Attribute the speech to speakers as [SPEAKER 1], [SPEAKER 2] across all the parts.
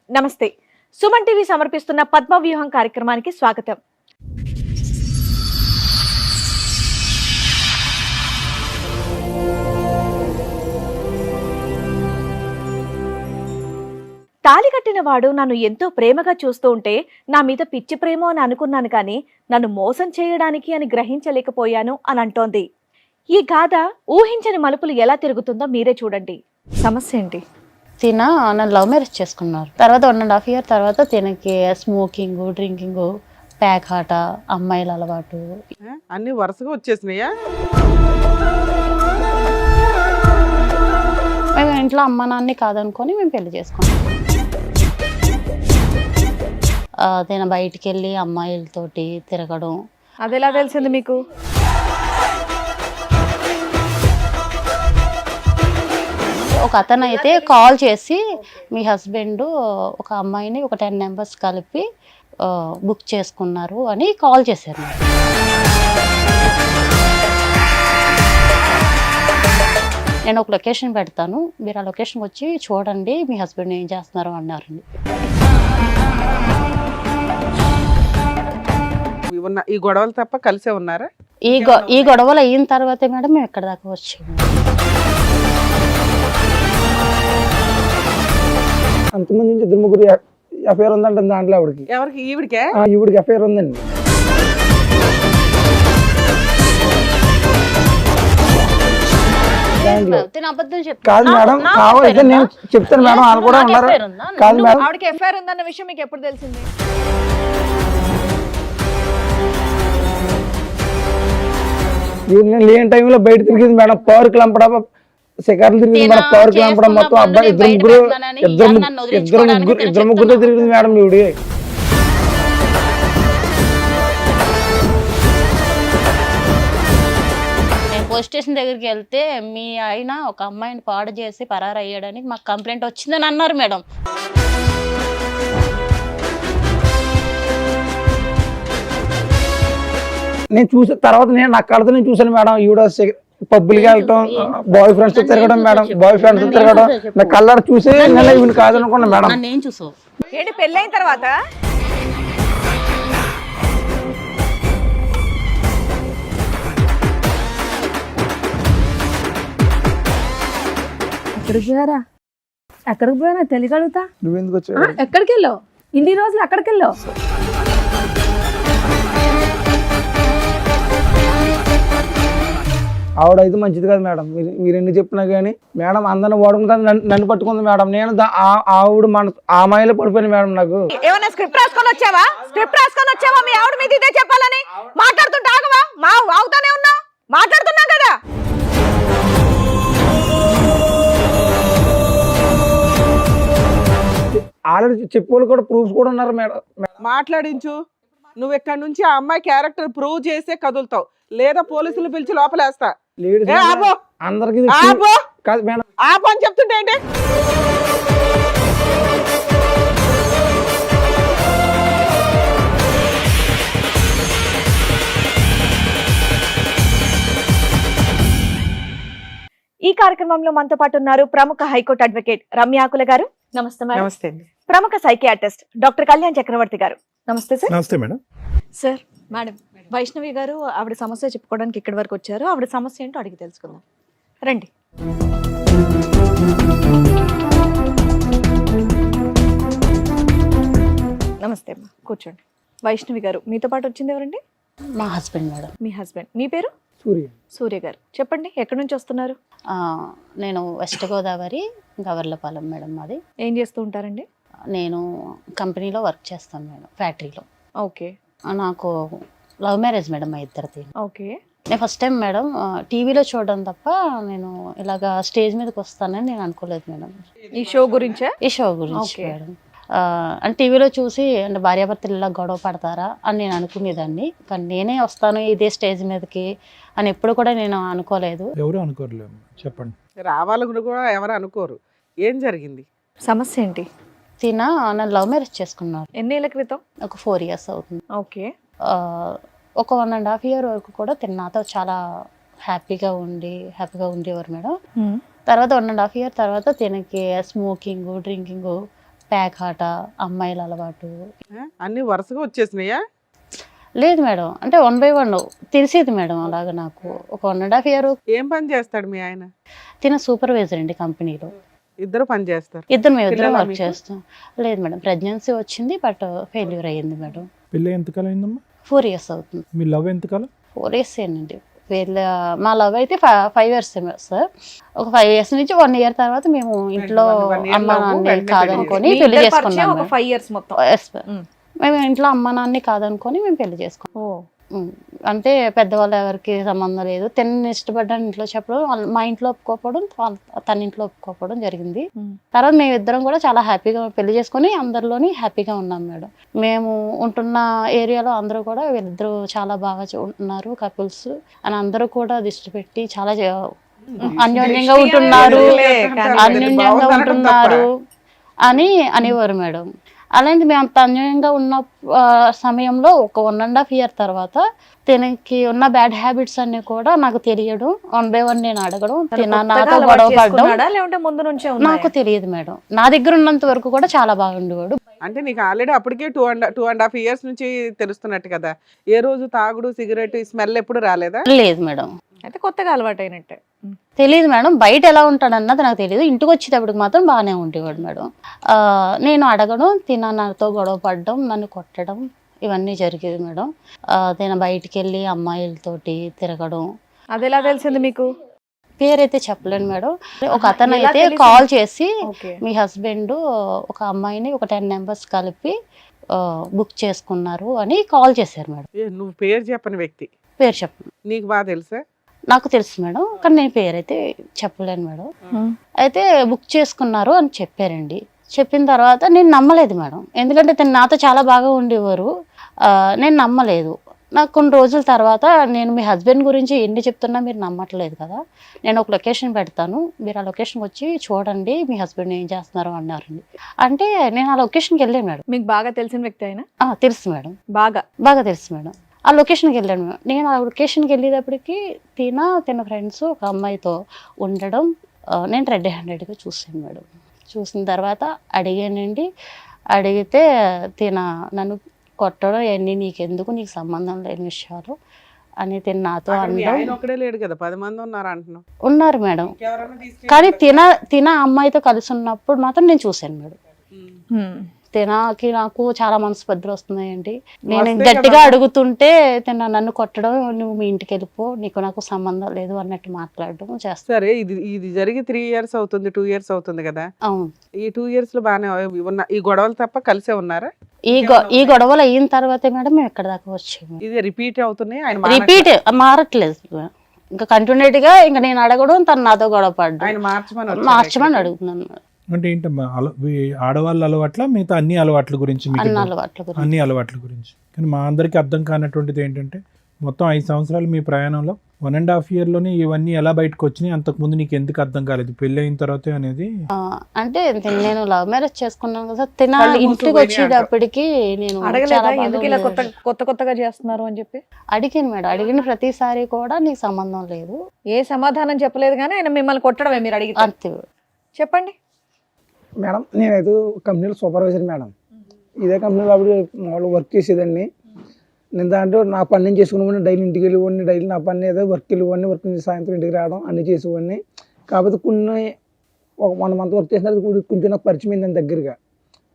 [SPEAKER 1] నమస్తే. సుమన్ టీవీ సమర్పిస్తున్న పద్మవ్యూహం కార్యక్రమానికి స్వాగతం. తాళి కట్టిన వాడు నన్ను ఎంతో ప్రేమగా చూస్తూ ఉంటే నా మీద పిచ్చి ప్రేమో అని అనుకున్నాను, కానీ నన్ను మోసం చేయడానికి అని గ్రహించలేకపోయాను అని అంటోంది. ఈ గాథ ఊహించని మలుపులు ఎలా తిరుగుతుందో మీరే చూడండి. సమస్య ఏంటి?
[SPEAKER 2] నన్ను లవ్ మ్యారేజ్ చేసుకున్నారు. తర్వాత 1.5 years తర్వాత తినకి స్మోకింగ్, డ్రింకింగ్, ప్యాక్ ఆట, అమ్మాయిల అలవాటు
[SPEAKER 3] అన్ని వరుసగా వచ్చేసినాయా?
[SPEAKER 2] మేము ఇంట్లో అమ్మ నాన్ని కాదనుకొని మేము పెళ్లి చేసుకున్నాం. తిన బయటికి వెళ్ళి అమ్మాయిలతోటి తిరగడం.
[SPEAKER 1] అది ఎలా తెలిసింది మీకు?
[SPEAKER 2] ఒక అతను అయితే కాల్ చేసి మీ హస్బెండ్ ఒక అమ్మాయిని ఒక 10 members కలిపి బుక్ చేసుకున్నారు అని కాల్ చేశారు. నేను ఒక లొకేషన్ పెడతాను, మీరు ఆ లొకేషన్కి వచ్చి చూడండి మీ హస్బెండ్ ఏం చేస్తున్నారు అన్నారండి.
[SPEAKER 3] ఈ గొడవలు తప్ప కలిసే ఉన్నారా?
[SPEAKER 2] ఈ గొడవలు అయిన తర్వాతే మేడం మేము ఎక్కడ దాకా వచ్చాము.
[SPEAKER 4] అంతమంది నుంచి 2-3 అఫైర్ ఉందంట దాంట్లో. ఆవిడకి
[SPEAKER 3] ఎవరికి? ఈవిడికే?
[SPEAKER 4] ఈవిడికి అఫైర్ ఉందండి. కాదు మేడం, కావాలంటే నేను చెప్తాను మేడం, వాళ్ళు కూడా ఉన్నారు. కాదు మేడం,
[SPEAKER 1] ఆవిడకి ఎఫ్ఐఆర్ ఉందన్న విషయం మీకు ఎప్పుడు తెలిసింది?
[SPEAKER 4] లేని టైంలో బయట తిరిగింది మేడం. పార్క్ లంపడం, శిఖర్లు తిరిగింది మేడం. పార్క్ లంపడం మొత్తం అబ్బాయి ఇద్దరు ముగ్గురుతో తిరిగింది మేడం ఈవిడి.
[SPEAKER 2] పోలీస్ స్టేషన్ దగ్గరికి వెళ్తే మీ ఆయన ఒక అమ్మాయిని పాడు చేసి పరారు అయ్యాడని మాకు కంప్లైంట్ వచ్చిందని అన్నారు మేడం.
[SPEAKER 4] నేను చూసిన తర్వాత నా కళ్ళతో నేను చూసాను మేడం. ఈవిడ పబ్బులకి వెళ్ళటం, బాయ్ ఫ్రెండ్స్ తో తిరగడం మేడం. బాయ్ ఫ్రెండ్స్ తో తిరగడం నా కళ్ళ చూసి నేను ఈవిని కాదనుకున్నా మేడం.
[SPEAKER 2] నేను చూసావు
[SPEAKER 1] ఏంటి పెళ్ళైన తర్వాత?
[SPEAKER 5] ఎక్కడికి పోయినా తెలియగలుగుతా.
[SPEAKER 4] నువ్వెందుకు వచ్చావు?
[SPEAKER 5] ఎక్కడికి వెళ్ళావు? ఇన్ని రోజులు ఎక్కడికి వెళ్ళావు?
[SPEAKER 4] ఆవిడ అయితే మంచిది కాదు మేడం. మీరు ఎన్ని చెప్పినా కానీ మేడం అందరిని వాడుకుంటా నన్ను పట్టుకుంది మేడం. నేను ఆవిడ మన ఆ మాయలో పడిపోయాను మేడం. నాకు
[SPEAKER 1] ఏమన్నా స్క్రిప్ట్ రాసుకొని వచ్చావా? స్క్రిప్ట్ రాసుకొని వచ్చావా? మీ ఆవిడ మీద ఇదే చెప్పాలని మాట్లాడుతుంటే ఆగవా? ఆగుతానే ఉన్నావు, మాట్లాడుతున్నాం కదా.
[SPEAKER 4] ఆల్రెడీ చెప్పుకోవాలి కూడా, ప్రూఫ్స్ కూడా ఉన్నారు మేడం.
[SPEAKER 3] మాట్లాడించు. నువ్వు ఇక్కడ నుంచి ఆ అమ్మాయి క్యారెక్టర్ ప్రూవ్ చేసే కదులుతావు, లేదా పోలీసులు పిలిచి లోపలేస్తా.
[SPEAKER 4] అందరికి కాదు మేడం,
[SPEAKER 3] ఆపు అని చెప్తుంటే ఏంటి?
[SPEAKER 1] ఈ కార్యక్రమంలో మనతో పాటు ఉన్నారు ప్రముఖ హైకోర్టు అడ్వకేట్ రమ్యాకుల గారు. నమస్తే మేడం.
[SPEAKER 3] నమస్తే అండి.
[SPEAKER 1] ప్రముఖ సైకియాట్రిస్ట్ డాక్టర్ కళ్యాణ్ చక్రవర్తి గారు. నమస్తే సార్.
[SPEAKER 4] నమస్తే మేడం.
[SPEAKER 1] సార్, మేడం వైష్ణవి గారు ఆవిడ సమస్య చెప్పుకోవడానికి ఇక్కడి వరకు వచ్చారు. ఆవిడ సమస్య ఏంటో అడిగి తెలుసుకుందాం, రండి. నమస్తే అమ్మా, కూర్చోండి. వైష్ణవి గారు, మీతో పాటు వచ్చింది ఎవరండి?
[SPEAKER 2] మా హస్బెండ్ మేడం.
[SPEAKER 1] మీ హస్బెండ్. మీ పేరు?
[SPEAKER 4] సూర్య.
[SPEAKER 1] సూర్య గారు, చెప్పండి ఎక్కడి నుంచి వస్తున్నారు?
[SPEAKER 2] నేను వెస్ట్ గోదావరి గవర్లపాలెం మేడం. మాది.
[SPEAKER 1] ఏం చేస్తూ ఉంటారండి?
[SPEAKER 2] నేను కంపెనీలో వర్క్ చేస్తాను మేడం, ఫ్యాక్టరీలో.
[SPEAKER 1] ఓకే.
[SPEAKER 2] నాకు లవ్ మ్యారేజ్ మేడం మా ఇద్దరిది.
[SPEAKER 1] ఓకే.
[SPEAKER 2] నేను ఫస్ట్ టైం మేడం టీవీలో చూడడం తప్ప నేను ఇలాగా స్టేజ్ మీదకి వస్తానని నేను అనుకోలేదు మేడం.
[SPEAKER 1] ఈ షో గురించా?
[SPEAKER 2] ఈ షో గురించి మేడం. అంటే టీవీలో చూసి అంటే భార్యాభర్తలు ఇలా గొడవ పడతారా అని నేను అనుకునేదాన్ని, కానీ నేనే వస్తాను ఇదే స్టేజ్ మీదకి అని ఎప్పుడు కూడా నేను అనుకోలేదు.
[SPEAKER 4] ఎవరు అనుకోరలేదు. చెప్పండి.
[SPEAKER 3] రావాలని కూడా ఎవరు అనుకోరు. ఏం జరిగింది?
[SPEAKER 1] సమస్య ఏంటి?
[SPEAKER 2] నన్ను లవ్ మ్యారేజ్ చేసుకున్నారు.
[SPEAKER 1] ఎన్ని ఏళ్ళ క్రితం?
[SPEAKER 2] ఒక 4 years అవుతుంది.
[SPEAKER 1] ఓకే.
[SPEAKER 2] ఒక 1.5 year వరకు కూడా నాతో చాలా హ్యాపీగా ఉండేవారు మేడం. తర్వాత 1.5 year తర్వాత తినకి స్మోకింగ్, డ్రింకింగ్, ప్యాక్ ఆట, అమ్మాయిల అలవాటు.
[SPEAKER 3] అన్ని వరుసగా వచ్చేసినాయా?
[SPEAKER 2] లేదు మేడం, అంటే 1 by 1 తెలిసేది మేడం. అలాగా నాకు ఒక 1.5 year
[SPEAKER 3] ఏం పని చేస్తాడు మీ ఆయన?
[SPEAKER 2] తిన సూపర్వైజర్ అండి కంపెనీలో.
[SPEAKER 3] ఇద్దరు పని చేస్తారు?
[SPEAKER 2] మేము ఇద్దరం
[SPEAKER 3] పిల్లలా
[SPEAKER 2] వర్క్
[SPEAKER 3] మీకు?
[SPEAKER 2] చేస్తాం. లేదు మేడం, ప్రెగ్నెన్సీ వచ్చింది బట్ ఫెయిల్యూర్ అయ్యింది మేడం.
[SPEAKER 6] పెళ్ళి ఎంతకాలం అయిందమ్మా?
[SPEAKER 2] 4 years అవుతుంది.
[SPEAKER 6] మీ లవ్ ఎంతకాలం?
[SPEAKER 2] 4 years ఏనండి. వీళ్ళ మా లవ్ అయితే 5 years సార్. ఒక 5 years నుంచి 1 year తర్వాత మేము ఇంట్లో
[SPEAKER 3] one year
[SPEAKER 2] అమ్మ
[SPEAKER 3] love,
[SPEAKER 2] నాన్న
[SPEAKER 3] వెంటనే
[SPEAKER 2] కాదనుకొని
[SPEAKER 1] మీ
[SPEAKER 2] పెళ్లి
[SPEAKER 1] ఇద్దరి పరిచయం
[SPEAKER 2] చేసుకున్నాం.
[SPEAKER 1] ఒక 5 years మొత్తం.
[SPEAKER 2] Yes, ma'am. మేము ఇంట్లో అమ్మ నాన్ని కాదనుకొని మేము పెళ్లి చేసుకున్నాం. అంటే పెద్దవాళ్ళు ఎవరికి సంబంధం లేదు. తిని ఇష్టపడ్డాను ఇంట్లో చెప్పడం, మా ఇంట్లో ఒప్పుకోకపోవడం, తన ఇంట్లో ఒప్పుకోకపోవడం జరిగింది. తర్వాత మేము ఇద్దరం కూడా చాలా హ్యాపీగా పెళ్లి చేసుకొని అందరిలోని హ్యాపీగా ఉన్నాం మేడం. మేము ఉంటున్న ఏరియాలో అందరూ కూడా వీళ్ళిద్దరూ చాలా బాగా ఉన్నారు కపుల్స్ అని అందరూ కూడా దృష్టి పెట్టి చాలా అన్యోన్యంగా ఉంటున్నారు, అన్యోన్యంగా ఉంటున్నారు అని అనేవారు మేడం. అలాంటి మేము అంత అన్యాయంగా ఉన్న సమయంలో ఒక 1.5 year తర్వాత తనకి ఉన్న బ్యాడ్ హ్యాబిట్స్ అన్ని కూడా నాకు తెలియడం, 1 by 1 నేను అడగడం, నాతో గొడవ పడడం
[SPEAKER 1] లేకుంటే ముందు నుంచే
[SPEAKER 2] నాకు తెలియదు మేడం. నా దగ్గర ఉన్నంత వరకు కూడా చాలా బాగుండేవాడు.
[SPEAKER 3] అంటే నీకు ఆల్రెడీ అప్పటికే 2.5 years నుంచి తెలుస్తున్నట్టు కదా? ఏ రోజు తాగుడు సిగరెట్ స్మెల్ ఎప్పుడు రాలేదా?
[SPEAKER 2] లేదు మేడం,
[SPEAKER 1] అయితే కొత్తగా అలవాటు అయినట్టే.
[SPEAKER 2] తెలియదు మేడం. బయట ఎలా ఉంటాడు అన్నది నాకు తెలియదు. ఇంటికి వచ్చేటప్పటికి మాత్రం బాగానే ఉండేవాడు మేడం. నేను అడగడం, నాతో గొడవ పడడం, నన్ను కొట్టడం ఇవన్నీ జరిగేది మేడం. నేను బయటికి వెళ్ళి అమ్మాయిలతోటి తిరగడం.
[SPEAKER 1] అది ఎలా తెలిసింది మీకు?
[SPEAKER 2] పేరైతే చెప్పలేను మేడం. ఒక అతను
[SPEAKER 1] ఎలా
[SPEAKER 2] అయితే
[SPEAKER 1] తెలిసింది?
[SPEAKER 2] కాల్ చేసి
[SPEAKER 1] ఓకే.
[SPEAKER 2] మీ హస్బెండ్ ఒక అమ్మాయిని ఒక 10 members కలిపి బుక్ చేసుకున్నారు అని కాల్ చేశారు మేడం.
[SPEAKER 3] నువ్వు పేరు చెప్పని వ్యక్తి
[SPEAKER 2] పేరు చెప్పను.
[SPEAKER 3] నీకు బాగా తెలుసా?
[SPEAKER 2] నాకు తెలుసు మేడం, కానీ నేను పేరైతే చెప్పలేను మేడం. అయితే బుక్ చేసుకున్నారు అని చెప్పారండి. చెప్పిన తర్వాత నేను నమ్మలేదు మేడం, ఎందుకంటే తను నాతో చాలా బాగా ఉండేవారు. నేను నమ్మలేదు. నాకు కొన్ని రోజుల తర్వాత నేను మీ హస్బెండ్ గురించి ఎన్ని చెప్తున్నా మీరు నమ్మట్లేదు కదా, నేను ఒక లొకేషన్ పెడతాను, మీరు ఆ లొకేషన్కి వచ్చి చూడండి మీ హస్బెండ్ ఏం చేస్తున్నారు అన్నారండి. అంటే నేను ఆ లొకేషన్కి వెళ్ళాను మేడం.
[SPEAKER 1] మీకు బాగా తెలిసిన వ్యక్తి అయినా?
[SPEAKER 2] తెలుసు మేడం,
[SPEAKER 1] బాగా
[SPEAKER 2] తెలుసు మేడం. ఆ లొకేషన్కి వెళ్ళాను మేడం. నేను ఆ లొకేషన్కి వెళ్ళేటప్పటికి తిన ఫ్రెండ్స్ ఒక అమ్మాయితో ఉండడం నేను రెడ్ హ్యాండెడ్గా చూసాను మేడం. చూసిన తర్వాత అడిగానండి. అడిగితే నన్ను కొట్టడం ఇవన్నీ నీకెందుకు, నీకు సంబంధం లేని విషయాలు అని నాతో అనడం.
[SPEAKER 3] ఒక్కడే లేడు కదా, 10 మంది ఉన్నారు అంటున్నావు.
[SPEAKER 2] ఉన్నారు మేడం, కానీ తిన అమ్మాయితో కలిసి ఉన్నప్పుడు మాత్రం నేను చూశాను మేడం. తినకి నాకు చాలా మనస్పర్ధలు వస్తున్నాయండి. నేను గట్టిగా అడుగుతుంటే నన్ను కొట్టడం, నువ్వు మీ ఇంటికి వెళ్ళిపో, నీకు నాకు సంబంధం లేదు అన్నట్టు మాట్లాడడం చేస్తాను.
[SPEAKER 3] సరే, ఇది జరిగి 3 years అవుతుంది, 2 years అవుతుంది కదా?
[SPEAKER 2] అవును.
[SPEAKER 3] ఈ 2 years లో బాగానే ఉన్న ఈ గొడవలు తప్ప కలిసే ఉన్నారా?
[SPEAKER 2] ఈ గొడవలు అయిన తర్వాతే మేడం మేము ఎక్కడ దాకా వచ్చాము.
[SPEAKER 3] ఇది రిపీట్ అవుతున్నాయి, ఆయన
[SPEAKER 2] రిపీట్ మారట్లేదు. ఇంకా కంటిన్యూటీ గా ఇంకా నేను అడగడం, తను నాతో గొడవ పడ్డం,
[SPEAKER 3] ఆయన
[SPEAKER 2] మార్చమని అడుగుతున్నాను.
[SPEAKER 6] అంటే ఏంటమ్మా ఆడవాళ్ళ అలవాట్ల మిగతా అన్ని అలవాట్ల గురించి మీకు అన్ని అలవాట్ల గురించి? కానీ మా అందరికీ అర్థం కానటువంటిది ఏంటంటే మొత్తం 5 సంవత్సరాలు మీ ప్రయాణంలో 1.5 year లోనే ఇవన్నీ ఎలా బయటకు వచ్చినాయి, అంతకుముందు నీకు ఎందుకు అర్థం కాలేదు పెళ్లి అయిన తర్వాతే అనేది?
[SPEAKER 2] అంటే నేను లవ్ మ్యారేజ్ చేసుకున్నాను కదా, తిన ఇంటికి వచ్చేటప్పటికి నేను
[SPEAKER 1] ఎందుకు ఇలా కొత్తగా చేస్తున్నారు అని చెప్పి
[SPEAKER 2] అడిగాను మేడం. అడిగిన ప్రతిసారి కూడా నీకు సంబంధం లేదు,
[SPEAKER 1] ఏ సమాధానం చెప్పలేదు, కానీ ఆయన మిమ్మల్ని కొట్టడమే మీరు అడిగి.
[SPEAKER 2] అంతే.
[SPEAKER 1] చెప్పండి
[SPEAKER 4] మేడం. నేనైతే కంపెనీలో సూపర్వైజర్ మేడం. ఇదే కంపెనీలో అప్పుడు మామూలు వర్క్ చేసేదాన్ని. నేను దాంట్లో నా పని నేను చేసుకునేవాడిని, డైలీ ఇంటికి వెళ్ళేవాడిని, డైలీ నా పని ఏదో వర్క్ వెళ్ళేవాడిని, వర్క్ నుంచి సాయంత్రం ఇంటికి రావడం అన్నీ చేసేవాడిని. కాకపోతే ఒక 1 month వర్క్ చేసిన తర్వాత కొంచెం నాకు పరిచయం అయింది దాని దగ్గరగా.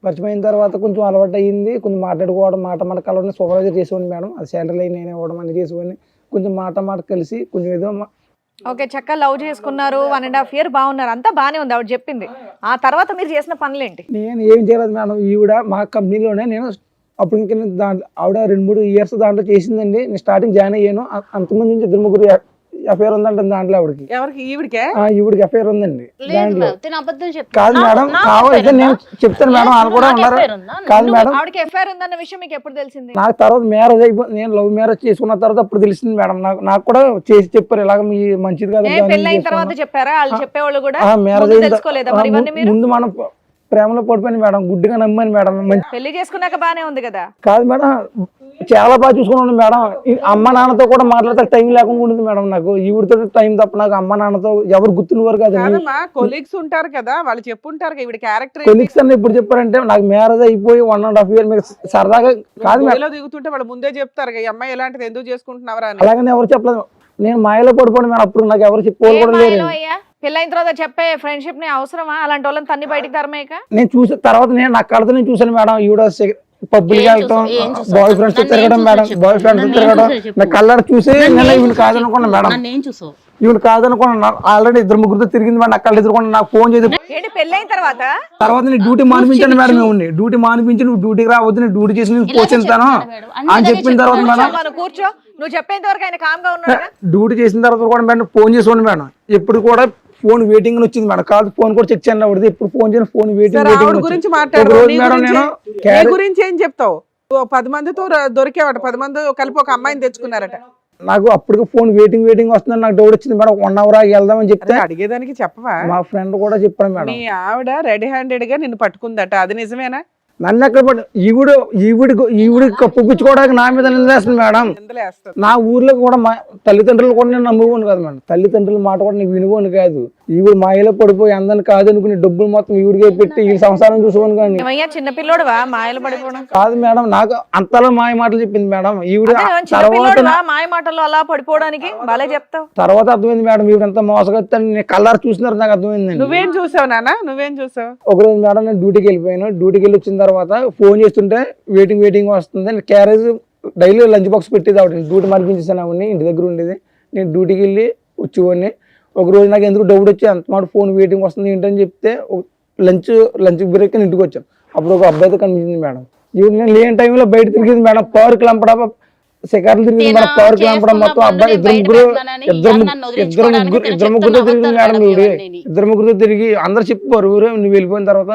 [SPEAKER 4] పరిచయం అయిన తర్వాత కొంచెం అలవాటు అయ్యింది, కొంచెం మాట్లాడుకోవడం, మాట కలవడం. సూపర్వైజర్ చేసేవాడిని మేడం, అది శాలరీ నేనే ఇవ్వడం అన్నీ చేసేవాడిని. కొంచెం మాట కలిసి కొంచెం ఏదో
[SPEAKER 1] ఓకే, చక్కగా లవ్ చేసుకున్నారు, 1.5 year బాగున్నారు, అంతా బాగానే ఉంది ఆవిడ చెప్పింది. ఆ తర్వాత మీరు చేసిన పనులేంటి?
[SPEAKER 4] నేను ఏం చేయలేదు మేడం. ఈవిడ మా కంపెనీలోనే నేను అప్పుడు ఇంకా దాంట్లో ఆవిడ 2-3 years దాంట్లో చేసిందండి. నేను స్టార్టింగ్ జాయిన్ అయ్యాను. అంతమంది నుంచి 2-3 ఎఫ్ఐఆర్ ఉందంట దాంట్లో ఆవిడకి.
[SPEAKER 3] ఎవరికి?
[SPEAKER 4] ఈవిడికి ఎఫ్ఐఆర్ ఉందండి దాంట్లో. కాదు మేడం, కావాలంటే నేను చెప్తాను మేడం, వాళ్ళు కూడా ఉన్నారు. కాదు మేడం,
[SPEAKER 1] ఆవిడకి ఎఫ్ఐఆర్ ఉందన్న విషయం మీకు ఎప్పుడు తెలిసింది?
[SPEAKER 4] నాకు తర్వాత మ్యారేజ్ అయిపోయింది, నేను లవ్ మ్యారేజ్ చేసుకున్న తర్వాత అప్పుడు తెలిసింది మేడం. నాకు కూడా చేసి చెప్పారు, ఇలాగ మీ మంచిది కదా.
[SPEAKER 1] పెళ్ళైన తర్వాత చెప్పారా? వాళ్ళు చెప్పేవాళ్ళు కూడా
[SPEAKER 4] మ్యారేజ్
[SPEAKER 1] తెలుసుకోలేదా మరి ఇవన్నీ మీరు?
[SPEAKER 4] ముందు మనం ప్రేమలో పడిపోయాను మేడం, గుడ్డిగా నమ్మాను మేడం.
[SPEAKER 1] పెళ్లి చేసుకున్నాక బానే ఉంది కదా.
[SPEAKER 4] కాదు మేడం, చాలా బాగా చూసుకున్నాను మేడం. అమ్మ నాన్నతో కూడా మాట్లాడితే టైం లేకుండా ఉంటుంది మేడం నాకు. ఈవిడితో టైం తప్ప నాకు అమ్మ నాన్నతో ఎవరు గుర్తున్నవారు కాదు.
[SPEAKER 3] కాదమ్మా, కొలీగ్స్ ఉంటారు కదా, వాళ్ళు చెప్పుంటారు కదా ఈవిడ క్యారెక్టర్
[SPEAKER 4] కొలీగ్స్ అని ఇప్పుడు చెప్పారంటే నాకు మ్యారేజ్ అయిపోయి 1.5 year మీకు సరదాగా కాదు మేడం.
[SPEAKER 3] దిగుతుంటే వాళ్ళు ముందే చెప్తారు ఈ అమ్మాయి ఎలాంటిది ఎందుకు చేసుకుంటున్నావరా అని.
[SPEAKER 4] అలాగని ఎవరు చెప్పలేదు. నేను మాయలో పడిపోయాను మేడం. అప్పుడు నాకు ఎవరు చెప్పుకోవాలి కూడా లేరు.
[SPEAKER 1] పెళ్ళైన తర్వాత చెప్పే ఫ్రెండ్షిప్ ని అవసరమా? అలాంటి వాళ్ళని తన్ని బయటికి తరమేక.
[SPEAKER 4] నేను చూసిన తర్వాత నేను నా కళ్ళతో నేను చూసాను మేడం. ఈవిడ పబ్బులకి వెళ్తాం, బాయ్ ఫ్రెండ్స్ తిరగడం మేడం, బాయ్ ఫ్రెండ్స్ తిరగడం నా కళ్ళ చూసి నేను ఈవిడ కాదనుకున్నా మేడం. ఈవిడ కాదనుకున్నా. ఆల్రెడీ 2-3 తిరిగింది మేడం. నా కళ్ళు ఎదురుకున్నా. నాకు ఫోన్ చేసి
[SPEAKER 1] ఏంటి పెళ్ళైన తర్వాత
[SPEAKER 4] నేను డ్యూటీ మానిపించాను మేడం. మేము డ్యూటీ మానిపించి నువ్వు డ్యూటీకి రావద్దు, నేను డ్యూటీ చేసి నేను పోషిస్తాను అని చెప్పిన తర్వాత మేడం,
[SPEAKER 1] కూర్చో, నువ్వు చెప్పేంత వరకు ఆయన కామ్ గా ఉన్నాడు.
[SPEAKER 4] డ్యూటీ చేసిన తర్వాత కూడా మేడం ఫోన్ చేసుకోండి మేడం. ఎప్పుడు కూడా ఫోన్ వెయిటింగ్ అని వచ్చింది మేడం. కాదు ఫోన్ కూడా చెక్ చేయండి. ఆవిడది ఎప్పుడు ఫోన్ చేయను, ఫోన్ వెయిటింగ్
[SPEAKER 3] గురించి మాట్లాడు. గురించి ఏం చెప్తావు? 10 మందితో దొరికేవాట, 10 మంది కలిపి ఒక అమ్మాయిని తెచ్చుకున్నారట.
[SPEAKER 4] నాకు అప్పటికి ఫోన్ వెయిటింగ్ వస్తుందని నాకు డౌట్ వచ్చింది మేడం. 1 hour ఆగి వెళ్దామని చెప్తే
[SPEAKER 3] అడిగేదానికి చెప్పవా?
[SPEAKER 4] మా ఫ్రెండ్ కూడా చెప్పాను మేడం.
[SPEAKER 3] మీ ఆవిడ రెడీ హ్యాండెడ్ గా నిన్ను పట్టుకుందట, అది నిజమేనా?
[SPEAKER 4] నన్ను ఎక్కడ పట్టు ఈవిడ కప్పుపించుకోవడానికి నా మీద నిందేస్తుంది మేడం. నా ఊర్లో కూడా మా తల్లిదండ్రులు కూడా నేను నమ్ముకోను కాదు మేడం. తల్లిదండ్రుల మాట కూడా నేను వినుకోను కాదు. ఈవిడ మాయలో పడిపోయి అందరిని కాదు అనుకుని డబ్బులు మొత్తం ఈవిడికే పెట్టి ఈ సంసారం చూసుకోను. కానీ
[SPEAKER 1] చిన్నపిల్లోడువా మాయలు పడిపోవడం
[SPEAKER 4] కాదు మేడం. నాకు అంతలా మాయ మాటలు చెప్పింది మేడం ఈవిడ. తర్వాత
[SPEAKER 1] మాయ మాటలు అలా పడిపోవడానికి బాలే చెప్తావు.
[SPEAKER 4] తర్వాత అర్థమైంది మేడం ఈవిడ ఎంత మోసగొచ్చని కలర్ చూసినారు నాకు అర్థమైంది.
[SPEAKER 3] నువ్వేం చూసావు నాన్న? నువ్వేం చూసావు?
[SPEAKER 4] ఒకరోజు మేడం నేను డ్యూటీకి వెళ్ళిపోయాను. డ్యూటీకి వెళ్ళి వచ్చిన తర్వాత ఫోన్ చేస్తుంటే వెయిటింగ్ వస్తుంది. క్యారేజ్ డైలీ లంచ్ బాక్స్ పెట్టేది ఆవిడ. డ్యూటీ మరిపించేసాను ఆవిడని, ఇంటి దగ్గర ఉండేది. నేను డ్యూటీకి వెళ్ళి వచ్చేవాడిని. ఒకరోజు నాకు ఎందుకు డౌట్ వచ్చి అంత మాట ఫోన్ వెయిటింగ్ వస్తుంది ఏంటని చెప్తే లంచ్ బ్రేక్ అని ఇంటికి వచ్చాం. అప్పుడు ఒక అబ్బాయితో కనిపించింది మేడం. ఈవిడ నేను లేని టైంలో బయట తిరిగింది మేడం. పార్క్ లంపడ శిఖర్లు తిరిగింది మేడం. పార్క్ లంపడ మొత్తం అబ్బాయి ఇద్దరు ముగ్గురుతో తిరిగింది మేడం. ఈవిడ 2-3 తిరిగి అందరు చెప్పారు ఊరే నువ్వు వెళ్ళిపోయిన తర్వాత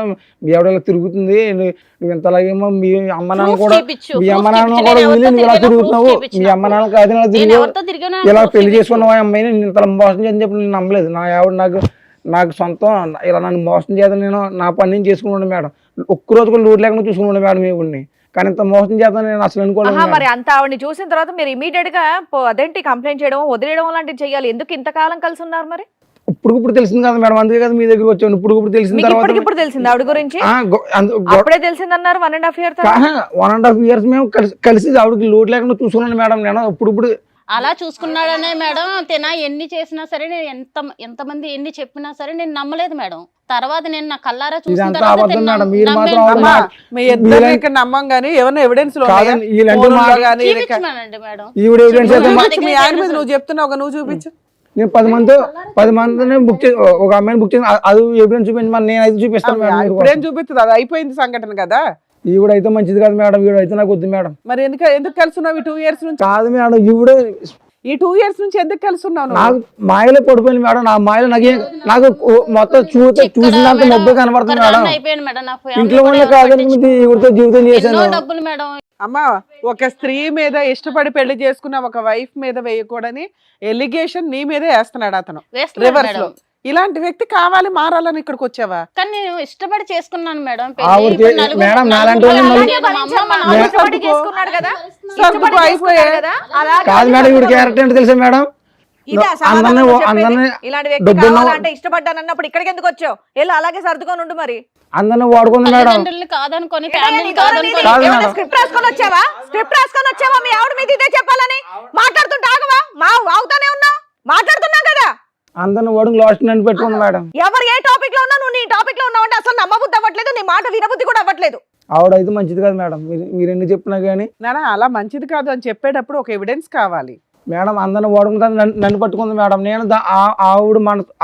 [SPEAKER 4] మీ ఆవిడ తిరుగుతుంది, నువ్వు ఇంతలాగేమో మీ అమ్మ నాన్న కూడా వీళ్ళు నువ్వు ఇలా తిరుగుతున్నావు, మీ అమ్మ నాన్న కాదు తిరిగి ఇలా పెళ్లి చేసుకున్నావు ఆ అమ్మాయిని నేను ఇంత మోసం చేయని చెప్పి నేను నమ్మలేదు. నా ఆవిడ నాకు సొంతం ఇలా నన్ను మోసం చేద్దాం, నేను నా పని నేను చేసుకున్నాను మేడం. ఒక్కరోజు కూడా లోటు లేకుండా చూసుకున్నాను మేడం ఈవిడ్ని. కానీ ఇంత మోసం చేద్దాం నేను అసలు అనుకోలేదు.
[SPEAKER 1] మరి అంత ఆవిడని చూసిన తర్వాత మీరు ఇమీడియట్ గా అదేంటి కంప్లైంట్ చేయడం వదిలేయడం లాంటివి చేయాలి. ఎందుకు ఇంతకాలం కలిసి ఉన్నారు? మరి
[SPEAKER 4] ఇప్పుడు తెలిసింది కదా మేడం, అందుకే కదా మీ దగ్గర వచ్చాను. ఇప్పుడు తెలిసిన తర్వాత
[SPEAKER 1] ఇప్పుడు తెలిసింది ఆవిడ గురించి? అప్పుడే తెలిసింది అన్నారు. 1.5 years
[SPEAKER 4] 1.5 years మేము కలిసి ఆవిడకి లోటు లేకుండా చూసుకున్నాను మేడం. నేను ఇప్పుడు
[SPEAKER 2] అలా చూసుకున్నాడనే మేడం. తిన ఎన్ని చేసినా సరే, నేను ఎంతమంది ఎన్ని చెప్పినా సరే నేను నమ్మలేదు మేడం. తర్వాత నేను నా కల్లారా చూసిన
[SPEAKER 3] నమ్మం గానీ ఏమన్నా ఎవిడెన్స్
[SPEAKER 2] మేడం.
[SPEAKER 3] నువ్వు చెప్తున్నావు, నువ్వు చూపించు.
[SPEAKER 4] నేను 10 మందిని బుక్ చేసి ఒక అమ్మాయిని బుక్ చేసి అది ఎవిడెన్స్ చూపించమని నేను అయితే చూపిస్తాను.
[SPEAKER 3] ఇప్పుడేం చూపిస్తుంది? అది అయిపోయింది సంఘటన కదా.
[SPEAKER 4] ఈవిడైతే మంచిది కాదు మేడం, ఈవిడైతే నాకు వద్దు మేడం.
[SPEAKER 3] మరి ఎందుకు కలుసున్నావు 2 years నుంచి?
[SPEAKER 4] కాదు మేడం, ఈవిడ
[SPEAKER 3] ఈ 2 years నుంచి ఎందుకు కలుసున్నావు?
[SPEAKER 4] నాకు మాయలో పడిపోయింది మేడం. నా మాయలో నాకు మొత్తం చూసినంత మొబ్బు కనబడుతుంది మేడం. ఇంట్లో వాళ్ళే కాదని ఈవిడతో జీవితం చేశాను.
[SPEAKER 3] అమ్మా, ఒక స్త్రీ మీద ఇష్టపడి పెళ్లి చేసుకున్న ఒక వైఫ్ మీద వేయకూడని ఎలిగేషన్ నీ మీదే వేస్తున్నాడు అతను రివర్స్ లో. ఇలాంటి వ్యక్తి కావాలి, మారాలని ఇక్కడికి వచ్చావా?
[SPEAKER 2] కానీ నేను ఇష్టపడి చేసుకున్నాను మేడం.
[SPEAKER 4] కాదు మేడం, ఈవిడ క్యారెక్టర్ ఏంటి తెలుసా మేడం?
[SPEAKER 1] ఇష్టపడ్డానన్నప్పుడు ఇక్కడికి ఎందుకు వచ్చావు? వెళ్ళి అలాగే సర్దుకొని ఉండు. మరి
[SPEAKER 4] అందరిని వాడుకుంది మేడం.
[SPEAKER 2] కాదనుకొని
[SPEAKER 1] స్క్రిప్ట్ రాసుకొని వచ్చావా? స్క్రిప్ట్ రాసుకొని వచ్చావా? మీ ఆవిడ మీద ఇదే చెప్పాలని మాట్లాడుతుంటే ఆగవా? ఆగుతానే ఉన్నావు, మాట్లాడుతున్నావు కదా.
[SPEAKER 4] అందరిని వాడుకు లాస్ట్ నన్ను పెట్టుకుంది మేడం.
[SPEAKER 1] ఎవరు ఏ టాపిక్ లో ఉన్నా నువ్వు నీ టాపిక్ లో ఉన్నావు అంటే అసలు నమ్మబుద్ధి అవ్వట్లేదు, నీ మాట వినబుద్ధి కూడా అవ్వట్లేదు.
[SPEAKER 4] ఆవిడైతే మంచిది కాదు మేడం, మీరు ఎన్ని చెప్పినా కానీ.
[SPEAKER 3] నానా అలా మంచిది కాదు అని చెప్పేటప్పుడు ఒక ఎవిడెన్స్ కావాలి
[SPEAKER 4] మేడం. అందరిని వాడుకుంటా నన్ను పట్టుకుంది మేడం. నేను ఆవిడ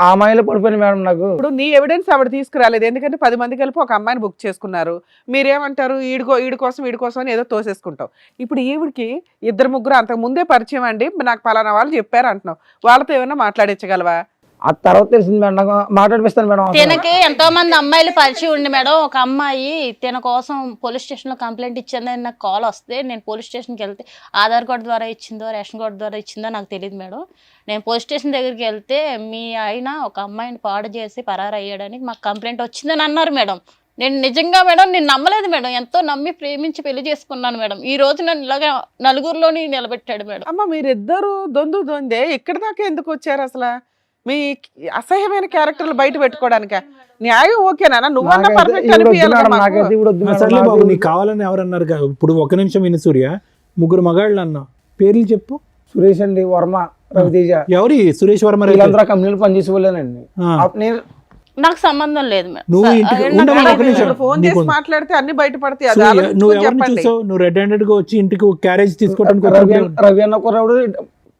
[SPEAKER 4] ఆ మాయలో పడిపోయింది మేడం. నాకు
[SPEAKER 3] ఇప్పుడు నీ ఎవిడెన్స్ ఆవిడ తీసుకురాలేదు, ఎందుకంటే 10 మంది కలిపి ఒక అమ్మాయిని బుక్ చేసుకున్నారు. మీరేమంటారు? వీడి కోసం అని ఏదో తోసేసుకుంటావు. ఇప్పుడు ఈవిడికి 2-3 అంతకు ముందే పరిచయం అండి, నాకు పలానా వాళ్ళు చెప్పారు అంటున్నావు. వాళ్ళతో ఏమైనా మాట్లాడించగలవా?
[SPEAKER 4] ఆ తర్వాత తెలిసింది మేడం, నాకు మాట్లాడిపిస్తాను మేడం.
[SPEAKER 2] తినకి ఎంతో మంది అమ్మాయిలు పరిచయం ఉండి మేడం. ఒక అమ్మాయి తిన కోసం పోలీస్ స్టేషన్ లో కంప్లైంట్ ఇచ్చిందని నాకు కాల్ వస్తే, నేను పోలీస్ స్టేషన్కి వెళ్తే ఆధార్ కార్డు ద్వారా ఇచ్చిందో రేషన్ కార్డు ద్వారా ఇచ్చిందో నాకు తెలియదు మేడం. నేను పోలీస్ స్టేషన్ దగ్గరికి వెళ్తే మీ ఆయన ఒక అమ్మాయిని పాడు చేసి పరారు అయ్యాడని మాకు కంప్లైంట్ వచ్చిందని అన్నారు మేడం. నేను నిజంగా మేడం నేను నమ్మలేదు మేడం, ఎంతో నమ్మి ప్రేమించి పెళ్లి చేసుకున్నాను మేడం. ఈ రోజు నన్ను ఇలాగా నలుగురిలోని నిలబెట్టాడు మేడం.
[SPEAKER 3] అమ్మ మీరిద్దరు దొందే ఇక్కడ దాకా ఎందుకు వచ్చారు అసలు? మీ అసహ్యమైన క్యారెక్టర్లు బయట పెట్టుకోవడానిక? న్యాయం ఓకేనా? నువ్వన్నా
[SPEAKER 4] నాకైతే
[SPEAKER 3] పర్ఫెక్ట్
[SPEAKER 4] ఈవిడ వద్దు
[SPEAKER 3] అనిపించాలి
[SPEAKER 4] మేడం,
[SPEAKER 3] కదా మాకు.
[SPEAKER 4] నాకైతే ఈవిడ వద్దు మేడం,
[SPEAKER 6] సర్లే బాబు,
[SPEAKER 4] నాకు
[SPEAKER 6] నీకు కావాలని ఎవరన్నారు ఇప్పుడు ఒక నిమిషం విను సూర్య, ముగ్గురు మగాళ్ళు అన్నా, పేర్లు చెప్పు.
[SPEAKER 4] సురేష్ అండి, వర్మ, రవితేజ,
[SPEAKER 6] ఎవరి సురేష్ వర్మ రైతు?
[SPEAKER 4] వీళ్ళందరూ కంపెనీలు పనిచేసే వాళ్ళేనండి.
[SPEAKER 6] ఆ.
[SPEAKER 4] నేను
[SPEAKER 2] నాకు సంబంధం లేదు మేడం.
[SPEAKER 6] నువ్వు ఇంటికి
[SPEAKER 2] నాకు
[SPEAKER 6] ఉండమని
[SPEAKER 2] తెలియదు
[SPEAKER 6] ఒక నిమిషం.
[SPEAKER 3] ఇప్పుడు ఫోన్
[SPEAKER 6] నీకు
[SPEAKER 3] చేసి మాట్లాడితే అన్ని బయటపడతాయి. అది
[SPEAKER 6] సూర్య,
[SPEAKER 3] ఆలోచించుకొని
[SPEAKER 6] నువ్వు ఎవరిని
[SPEAKER 3] చెప్పండి.
[SPEAKER 6] చూసావు? నువ్వు రెడ్ హ్యాండెడ్ గా వచ్చి ఇంటికి క్యారేజ్ తీసుకోవడానికి
[SPEAKER 4] రవి అన్న కుర్రాడు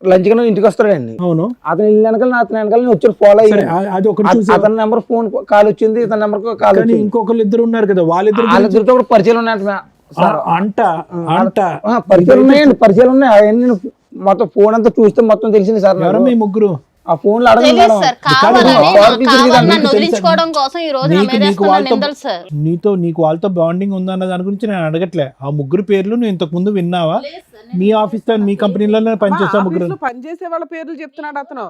[SPEAKER 4] లంచ్ గా ఇంటికి వస్తాడండి.
[SPEAKER 6] అవును,
[SPEAKER 4] అతను ఇల్లు వెనకాల అతని వెనకాల నేను వచ్చి ఫాలో
[SPEAKER 6] సరే,
[SPEAKER 4] అయ్యాను.
[SPEAKER 6] అది ఒకటి చూసావు.
[SPEAKER 4] అతని నెంబర్ ఫోన్ కాల్ వచ్చింది, ఇతని నెంబర్ కాల్
[SPEAKER 6] కానీ
[SPEAKER 4] వచ్చింది.
[SPEAKER 6] ఇంకొకరు ఇద్దరు ఉన్నారు కదా, వాళ్ళిద్దరు
[SPEAKER 4] వాళ్ళిద్దరితో కూడా పరిచయాలు ఉన్నాయంట సార్.
[SPEAKER 6] అంట అంట
[SPEAKER 4] పరిచయాలు ఉన్నాయండి, పరిచయాలు ఉన్నాయి. అవన్నీ నేను మొత్తం ఫోన్ అంతా చూస్తే మొత్తం తెలిసింది సార్.
[SPEAKER 6] ఎవరు మీ ముగ్గురు?
[SPEAKER 4] ఆ ఫోన్ లో అడగండి
[SPEAKER 2] తెలియదు
[SPEAKER 4] మేడం.
[SPEAKER 2] సార్,
[SPEAKER 6] కాదు,
[SPEAKER 2] కావాలని
[SPEAKER 6] కాదు,
[SPEAKER 2] కావాలని నన్ను
[SPEAKER 6] తెలుసా?
[SPEAKER 2] వదిలించుకోవడం కోసం ఈ రోజు నా
[SPEAKER 6] నీకు
[SPEAKER 2] మీద వేస్తున్న
[SPEAKER 6] వాళ్ళతో
[SPEAKER 2] నిందలు సార్.
[SPEAKER 6] నీకు వాళ్ళతో బాండింగ్ ఉందన్న దాని గురించి నేను అడగట్లే. ఆ ముగ్గురు పేర్లు నువ్వు ఇంతకు ముందు విన్నావా? మీ ఆఫీస్ మీ కంపెనీలోనే పనిచేస్తా ముగ్గురు.
[SPEAKER 3] ఆఫీసులో పనిచేసే వాళ్ళ పేర్లు చెప్తున్నాడు అతను.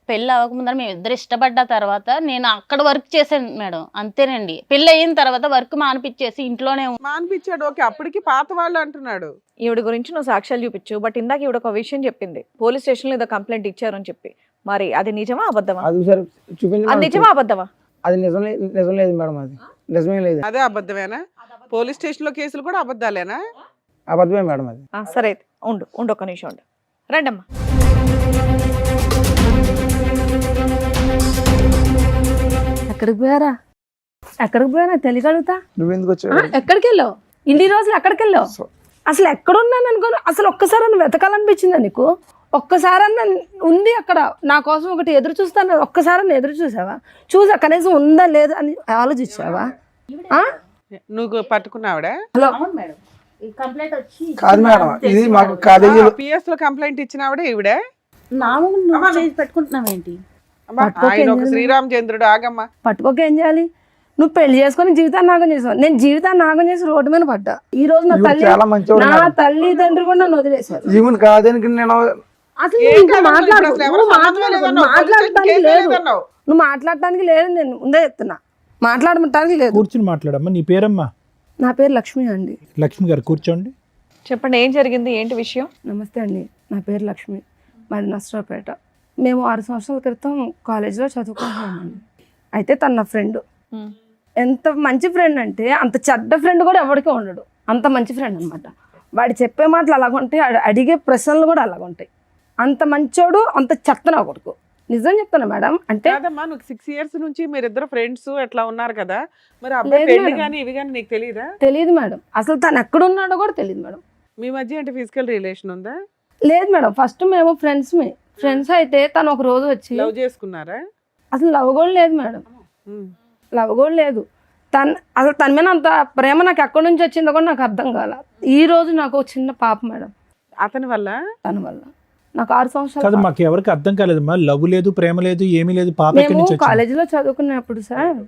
[SPEAKER 2] పెళ్ళి అవ్వకముందర మేము ఇద్దరు ఇష్టపడ్డ తర్వాత నేను అక్కడ వర్క్ చేశాను మేడం, అంతేనండి. పెళ్ళి అయిన తర్వాత వర్క్ మానిపించేసి ఇంట్లోనే
[SPEAKER 3] మానిపించాడు, ఓకే. అప్పటికి పాత వాళ్ళు అంటున్నాడు.
[SPEAKER 1] ఈవిడ గురించి నువ్వు సాక్ష్యాలు చూపించు, బట్ ఇందాక ఈవిడ ఒక విషయం చెప్పింది, పోలీస్ స్టేషన్ లో ఏదో కంప్లైంట్ ఇచ్చారని చెప్పి. మరి అది నిజమా అబద్ధమా?
[SPEAKER 4] అది సార్ చూపించి
[SPEAKER 1] అది నిజమా అబద్ధమా?
[SPEAKER 4] అది నిజం లేదు మేడం, అది నిజమే లేదు,
[SPEAKER 3] అదే అబద్ధమేనా? పోలీస్ స్టేషన్ లో కేసులు కూడా అబద్ధాలేనా?
[SPEAKER 4] అబద్ధమే మేడం అది.
[SPEAKER 1] సరే అయితే ఉండు ఒక నిమిషం ఉండు. రండమ్మా.
[SPEAKER 5] ఎక్కడికి పోయారా? ఎక్కడికి పోయారా తెలియగలుగుతా?
[SPEAKER 4] నువ్వు ఎందుకు వచ్చావు?
[SPEAKER 5] ఎక్కడికి వెళ్ళావు? ఇన్ని రోజులు ఎక్కడికి వెళ్ళావు? అసలు ఎక్కడున్నాను అనుకోను. అసలు ఒక్కసారి వెతకాలనిపించిందా నీకు? ఒక్కసారన్నా ఉంది అక్కడ నా కోసం ఒకటి ఎదురు చూస్తాను, ఒక్కసారన్నా ఎదురు చూసావా? చూసా కనీసం ఉందా లేదా అని ఆలోచించావా?
[SPEAKER 3] నువ్వు పట్టుకున్నావిడా?
[SPEAKER 5] హలో
[SPEAKER 2] కంప్లైంట్ వచ్చి
[SPEAKER 4] కాదు మేడం, ఇది మాకు కాలేజీలో
[SPEAKER 3] పిఎస్ లో కంప్లైంట్ ఇచ్చినావిడే ఈవిడే?
[SPEAKER 2] పెట్టుకుంటున్నావు ఏంటి?
[SPEAKER 3] అమ్మా, ఆయన ఒక శ్రీరామచంద్రుడు. ఆగమ్మా.
[SPEAKER 5] పట్టుకోక ఏం చేయాలి? నువ్వు పెళ్లి చేసుకొని జీవితాన్ని నాగం చేసావు, నేను జీవితాన్ని నాగం చేసి రోడ్డు మీద పడ్డా. ఈ రోజు నా తల్లి
[SPEAKER 4] చాలా మంచివాడు
[SPEAKER 5] నా
[SPEAKER 4] మేడం.
[SPEAKER 5] తల్లిదండ్రులు కూడా నన్ను వదిలేశారు.
[SPEAKER 4] ఈవెన్ కాదని నేను
[SPEAKER 5] అసలు
[SPEAKER 3] ఏం
[SPEAKER 5] నువ్వు ఇంకా
[SPEAKER 3] కాదమ్మా, ఇప్పుడు
[SPEAKER 5] మాట్లాడు,
[SPEAKER 3] అసలు ఎవరు సంబంధమే లేదన్నావు,
[SPEAKER 5] మాట్లాడటానికి
[SPEAKER 3] కేసు
[SPEAKER 5] లేదు,
[SPEAKER 3] లేదన్నావు.
[SPEAKER 5] నువ్వు మాట్లాడటానికి లేదు, నేను ముందే చెప్తున్నా మాట్లాడటానికి లేదు.
[SPEAKER 6] కూర్చుని మాట్లాడమ్మా. నీ పేరమ్మా?
[SPEAKER 5] నా పేరు లక్ష్మి అండి.
[SPEAKER 6] లక్ష్మి గారు కూర్చోండి.
[SPEAKER 1] చెప్పండి, ఏం జరిగింది, ఏంటి విషయం?
[SPEAKER 5] నమస్తే అండి, నా పేరు లక్ష్మి, మాది నర్సరావుపేట. మేము 6 సంవత్సరాల క్రితం కాలేజీలో చదువుకుంటున్నామండి. అయితే తన నా ఫ్రెండ్. ఎంత మంచి ఫ్రెండ్ అంటే అంత చెడ్డ ఫ్రెండ్ కూడా ఎవరికీ ఉండడు, అంత మంచి ఫ్రెండ్ అనమాట. వాడు చెప్పే మాటలు అలాగుంటాయి, అడిగే ప్రశ్నలు కూడా అలాగుంటాయి. అంత మంచోడు, అంత చెత్త నా కొడుకు. నిజం చెప్తాను మేడం. అంటే
[SPEAKER 3] కాదమ్మా, నువ్వు 6 years నుంచి మీరిద్దరు ఫ్రెండ్స్ ఎట్లా ఉన్నారు కదా, మరి అబ్బాయి
[SPEAKER 5] లేదు
[SPEAKER 3] పెళ్లి
[SPEAKER 5] మేడం.
[SPEAKER 3] కానీ ఇవి కానీ నీకు తెలియదా?
[SPEAKER 5] తెలియదు మేడం, అసలు తను ఎక్కడున్నాడో కూడా తెలియదు మేడం.
[SPEAKER 3] మీ మధ్య అంటే ఫిజికల్ రిలేషన్ ఉందా?
[SPEAKER 5] లేదు మేడం, ఫస్ట్ మేము ఫ్రెండ్స్ అయితే తను ఒక రోజు వచ్చి
[SPEAKER 3] లవ్ చేసుకున్నారా?
[SPEAKER 5] అసలు లవ్ కూడా లేదు మేడం, లవ్ కూడా లేదు. అసలు తన మీద అంత ప్రేమ నాకు ఎక్కడి నుంచి వచ్చిందో కూడా నాకు అర్థం కాల. ఈ రోజు నాకు ఒక చిన్న పాప మేడం,
[SPEAKER 3] అతని వల్ల.
[SPEAKER 5] తన వల్ల నాకు 6
[SPEAKER 6] కాదు,
[SPEAKER 5] సంవత్సరాలు.
[SPEAKER 6] మాకు ఎవరికి అర్థం కాలేదమ్మా. లవ్ లేదు, ప్రేమ లేదు, ఏమీ లేదు. పాప ఎక్కడి
[SPEAKER 5] మేము
[SPEAKER 6] నుంచి వచ్చింది?
[SPEAKER 5] కాలేజీలో చదువుకున్నప్పుడు సార్,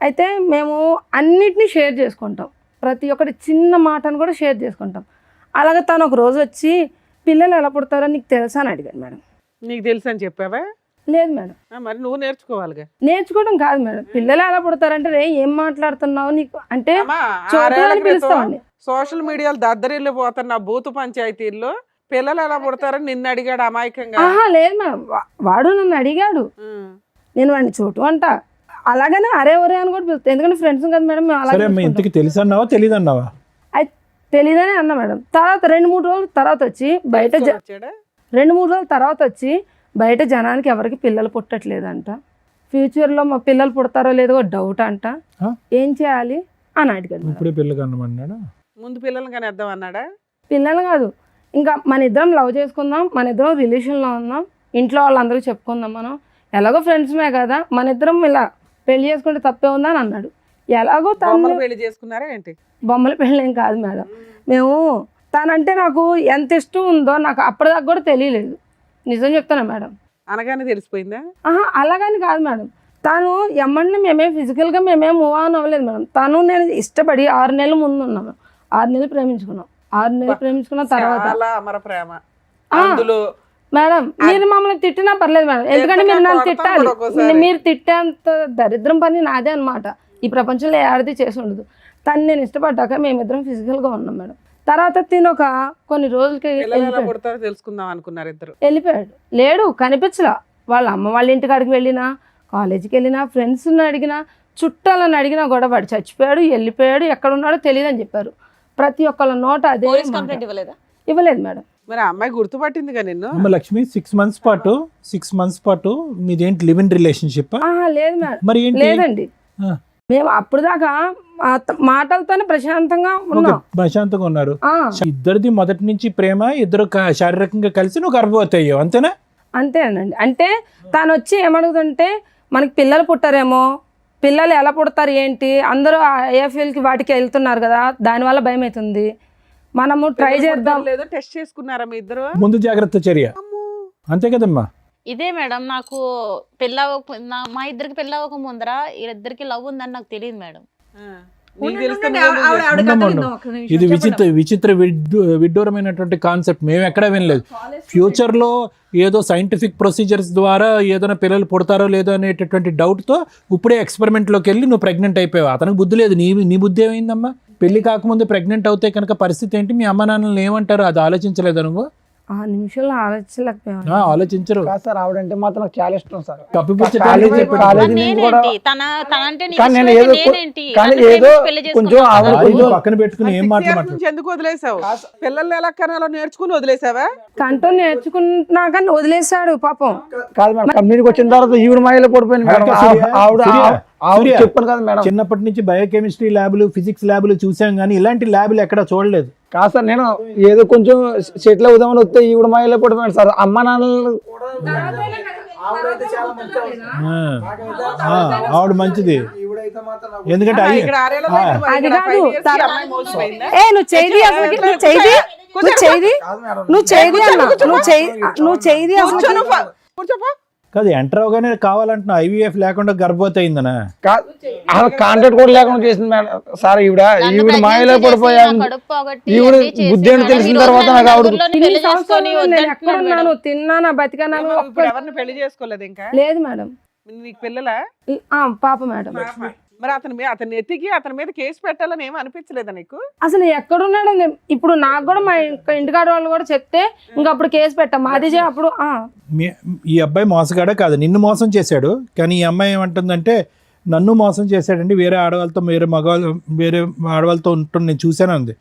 [SPEAKER 5] అయితే మేము అన్నిటినీ షేర్ చేసుకుంటాం, ప్రతి ఒక్కటి చిన్న మాటను కూడా షేర్ చేసుకుంటాం. అలాగే తను ఒక రోజు వచ్చి పిల్లలు ఎలా పుడతారో నీకు తెలుసా అని అడిగాడు మేడం.
[SPEAKER 3] నీకు తెలుసు అని చెప్పావా?
[SPEAKER 5] లేదు మేడం.
[SPEAKER 3] మరి నువ్వు నేర్చుకోవాలిగా.
[SPEAKER 5] నేర్చుకోవడం కాదు మేడం, పిల్లలు ఎలా పుడతారంటే రే ఏం మాట్లాడుతున్నావు నీకు అంటే
[SPEAKER 3] అమ్మా,
[SPEAKER 5] చోటు
[SPEAKER 3] 6 ఏళ్ల
[SPEAKER 5] అని
[SPEAKER 3] క్రితం
[SPEAKER 5] పిలుస్తామండి.
[SPEAKER 3] సోషల్ మీడియాలో దద్దరిల్లు పోతున్న బూతు పంచాయతీల్లో పిల్లలు ఎలా పుడతారని నిన్ను అడిగాడు అమాయకంగా.
[SPEAKER 5] ఆహా లేదు మేడం, వాడు నన్ను అడిగాడు, నేను వాడిని చోటు అంట, అలాగనే అరే ఒరే అని కూడా పిలుస్తాను, ఎందుకంటే ఫ్రెండ్స్ కదా మేడం. మేము
[SPEAKER 6] సరే అమ్మా,
[SPEAKER 5] అలాగే
[SPEAKER 6] ఇంతకి తెలుసు అన్నావా తెలియదు అన్నావా?
[SPEAKER 5] తెలీదని అన్నా మేడం. తర్వాత 2-3 రోజుల తర్వాత వచ్చి బయట
[SPEAKER 3] వచ్చాడా?
[SPEAKER 5] 2-3 రోజుల తర్వాత వచ్చి బయట జనానికి ఎవరికి పిల్లలు పుట్టట్లేదంట, ఫ్యూచర్లో మా పిల్లలు పుడతారో లేదో డౌట్ అంట, ఏం చేయాలి అని అడిగాడు మేడం.
[SPEAKER 6] ఇప్పుడే పిల్లలు కన్నమన్నాడా?
[SPEAKER 3] ముందు పిల్లల్ని కానీ వద్దాం అన్నాడా?
[SPEAKER 5] పిల్లలు కాదు, ఇంకా మన ఇద్దరం లవ్ చేసుకుందాం, మన ఇద్దరం రిలేషన్లో ఉందాం, ఇంట్లో వాళ్ళందరూ చెప్పుకుందాం, మనం ఎలాగో ఫ్రెండ్స్మే కదా, మన ఇద్దరం ఇలా పెళ్లి చేసుకుంటే తప్పే ఉందా అని అన్నాడు. ఎలాగో తను
[SPEAKER 3] పెళ్లి చేసుకున్నారా ఏంటి?
[SPEAKER 5] బొమ్మల పెళ్ళి ఏం కాదు మేడం. మేము తనంటే నాకు ఎంత ఇష్టం ఉందో నాకు అప్పటిదాకా కూడా తెలియలేదు, నిజం చెప్తాను మేడం.
[SPEAKER 3] అనగానే తెలిసిపోయిందా?
[SPEAKER 5] ఆహా అలాగని కాదు మేడం, తను ఎమ్మంటే మేమేం ఫిజికల్గా మేమేం మూవ్ ఆన్ అవ్వలేదు మేడం. తను నేను ఇష్టపడి 6 నెలల ముందు ఉన్నాము, 6 నెలలు ప్రేమించుకున్నాం, 6 నెలలు ప్రేమించుకున్న తర్వాత
[SPEAKER 3] చాలా అమర ప్రేమ అందులో.
[SPEAKER 5] మేడం మీరు మమ్మల్ని తిట్టినా పర్లేదు మేడం, ఎందుకంటే మీరు నన్ను తిట్టాలి, మీరు తిట్టేంత దరిద్రం పని నాదే అనమాట. ఈ ప్రపంచంలో ఏ ఆడది చేసి ఉండదు. తను నేను ఇష్టపడ్డాక మేమిద్దరం ఫిజికల్గా ఉన్నాం మేడం. తర్వాత తిను ఒక కొన్ని రోజులకి
[SPEAKER 3] పిల్లలు ఎలా పుడతారో తెలుసుకుందాం అనుకున్నారు ఇద్దరు.
[SPEAKER 5] వెళ్ళిపోయాడు. లేడు, కనిపించలా. వాళ్ళ అమ్మ వాళ్ళ ఇంటికి అడిగి వెళ్ళినా, కాలేజీకి వెళ్ళినా, ఫ్రెండ్స్ని అడిగినా, చుట్టాలని అడిగినా కూడా వాడు చచ్చిపోయాడు, వెళ్ళిపోయాడు, ఎక్కడ ఉన్నాడో తెలియదు అని చెప్పారు. ప్రతి ఒక్కళ్ళ నోట అదే
[SPEAKER 1] పోలీస్
[SPEAKER 5] మాట.
[SPEAKER 1] కంప్లైంట్ ఇవ్వలేదా?
[SPEAKER 5] ఇవ్వలేదు మేడం.
[SPEAKER 3] మరి ఆ అమ్మాయి గుర్తుపట్టిందిగా నిన్ను.
[SPEAKER 6] అమ్మ లక్ష్మి 6 months పాటు మీదేంటి లివ్ ఇన్ రిలేషన్షిప్?
[SPEAKER 5] లేదు మేడం,
[SPEAKER 6] మరి ఏంటి?
[SPEAKER 5] లేదండి.
[SPEAKER 6] ఆ.
[SPEAKER 5] మేము అప్పుడు దాకా మాటలతోనే ప్రశాంతంగా ఉన్నాం.
[SPEAKER 6] ప్రశాంతంగా ఉన్నారు.
[SPEAKER 5] ఆ,
[SPEAKER 6] ఇద్దరిది మొదటి నుంచి ప్రేమ, ఇద్దరు శారీరకంగా కలిసి నువ్వు గర్భవతి అయ్యావు, అంతేనా?
[SPEAKER 5] అంతేనండి. అంటే తను వచ్చి ఏమడుగుతుంటే మనకి పిల్లలు పుట్టారేమో, పిల్లలు ఎలా పుడతారు ఏంటి, అందరూ ఐఎఫ్ఎల్కి వాటికి వెళ్తున్నారు కదా, దానివల్ల భయం అవుతుంది, మనము ట్రై చేద్దాం.
[SPEAKER 3] లేదో టెస్ట్ చేసుకున్నారా మీ ఇద్దరు?
[SPEAKER 6] ముందు జాగ్రత్త చర్య, అంతే కదమ్మా?
[SPEAKER 2] ఇదే మేడం, నాకు మా ఇద్దరికి పెళ్ళి అవ్వక ముందర వీళ్ళిద్దరికి లవ్ ఉందని నాకు తెలియదు మేడం.
[SPEAKER 3] నీకు తెలిస్తే
[SPEAKER 6] ఇది విచిత్ర విడ్డూరమైనటువంటి కాన్సెప్ట్. మేము ఎక్కడా వినలేదు. ఫ్యూచర్ లో ఏదో సైంటిఫిక్ ప్రొసీజర్స్ ద్వారా ఏదైనా పిల్లలు పుడతారో లేదో అనేటటువంటి డౌట్ తో ఇప్పుడే ఎక్స్పెరిమెంట్ లోకి వెళ్ళి నువ్వు ప్రెగ్నెంట్ అయిపోయావు. అతనికి బుద్ధి లేదు, నీ బుద్ధి ఏమైందమ్మా? పెళ్లి కాకముందు ప్రెగ్నెంట్ అవుతే కనుక పరిస్థితి ఏంటి? మీ అమ్మ నాన్నలు ఏమంటారు? అది ఆలోచించలేదా నువ్వు?
[SPEAKER 5] ఆ నిమిషంలో ఆలోచించలేకపోయాను.
[SPEAKER 6] ఆలోచించరు.
[SPEAKER 4] కాదు సార్, ఆవిడంటే మాత్రం నాకు చాలా ఇష్టం సార్.
[SPEAKER 6] కప్పిపుచ్చటానికి చెప్పాడు.
[SPEAKER 4] కాలేజీ నుంచి కూడా కానీ నేను ఏదో కొంచెం ఆవిడ
[SPEAKER 6] అది పక్కన పెట్టుకుని ఏం మాట్లాడు.
[SPEAKER 3] నుంచి ఎందుకు వదిలేసావు? పిల్లల్ని ఎలా కనాలో నేర్చుకుని వదిలేసావా?
[SPEAKER 5] కంటో నేర్చుకున్నాక వదిలేశాడు పాపం.
[SPEAKER 4] కాదు మేడం, కంపెనీకి వచ్చిన తర్వాత ఈవిడ మాయలో పడిపోయింది మేడం. ఆవిడ చెప్పాను కదా మేడం,
[SPEAKER 6] చిన్నప్పటి నుంచి బయోకెమిస్ట్రీ ల్యాబ్లు, ఫిజిక్స్ ల్యాబ్లు చూసాం కానీ ఇలాంటి ల్యాబ్లు ఎక్కడ చూడలేదు.
[SPEAKER 4] కాదు సార్, నేను ఏదో కొంచెం సెటిల్ అవుదామని వస్తే ఈవిడ మాయలో పడిపోయాను సార్. అమ్మ నాన్నలు
[SPEAKER 6] ఆవిడ మంచిది, ఎందుకంటే
[SPEAKER 3] ఇక్కడ ఆరేళ్ళ బయట
[SPEAKER 5] అది కాదు.
[SPEAKER 3] అమ్మాయి మోసపోయిందా?
[SPEAKER 5] నువ్వు చేయి అసలు, నువ్వు చేయి అసలు.
[SPEAKER 3] కూర్చోపా.
[SPEAKER 6] కాదు, ఎంటర్ అవగానే కావాలంటున్నా ఐవీఎఫ్ లేకుండా గర్భవతి అయిందనా?
[SPEAKER 4] కాంట్రాక్ట్ కూడా లేకుండా చేసింది మేడం సార్. ఈవిడ మాయలో పడిపోయాను. ఈవిడ బుద్ధి అని తెలిసిన తర్వాత నాకు ఆవిడ
[SPEAKER 5] ఎక్కడున్నాను, తిన్నానా, బతికన్నాను.
[SPEAKER 3] ఇప్పుడు ఎవరిని పెళ్లి చేసుకోలేదు ఇంకా?
[SPEAKER 5] లేదు మేడం.
[SPEAKER 3] నీకు పిల్లలా?
[SPEAKER 5] పాప మేడం.
[SPEAKER 3] మరి అతని ఎత్తికి అతని మీద కేసు పెట్టాలని ఏమి అనిపించలేదా నీకు?
[SPEAKER 5] అసలు ఎక్కడున్నాడు? ఇప్పుడు నాకు కూడా మా ఇంటికాడ వాళ్ళు కూడా చెప్తే ఇంకా అప్పుడు కేసు పెట్టాం. మాది అప్పుడు
[SPEAKER 6] ఈ అబ్బాయి మోసగాడే కాదు, నిన్ను మోసం చేశాడు. కానీ ఈ అమ్మాయి ఏమంటుందంటే నన్ను మోసం చేశాడండి, వేరే ఆడవాళ్ళతో వేరే ఆడవాళ్ళతో ఉంటుంది, నేను చూశాను అంది.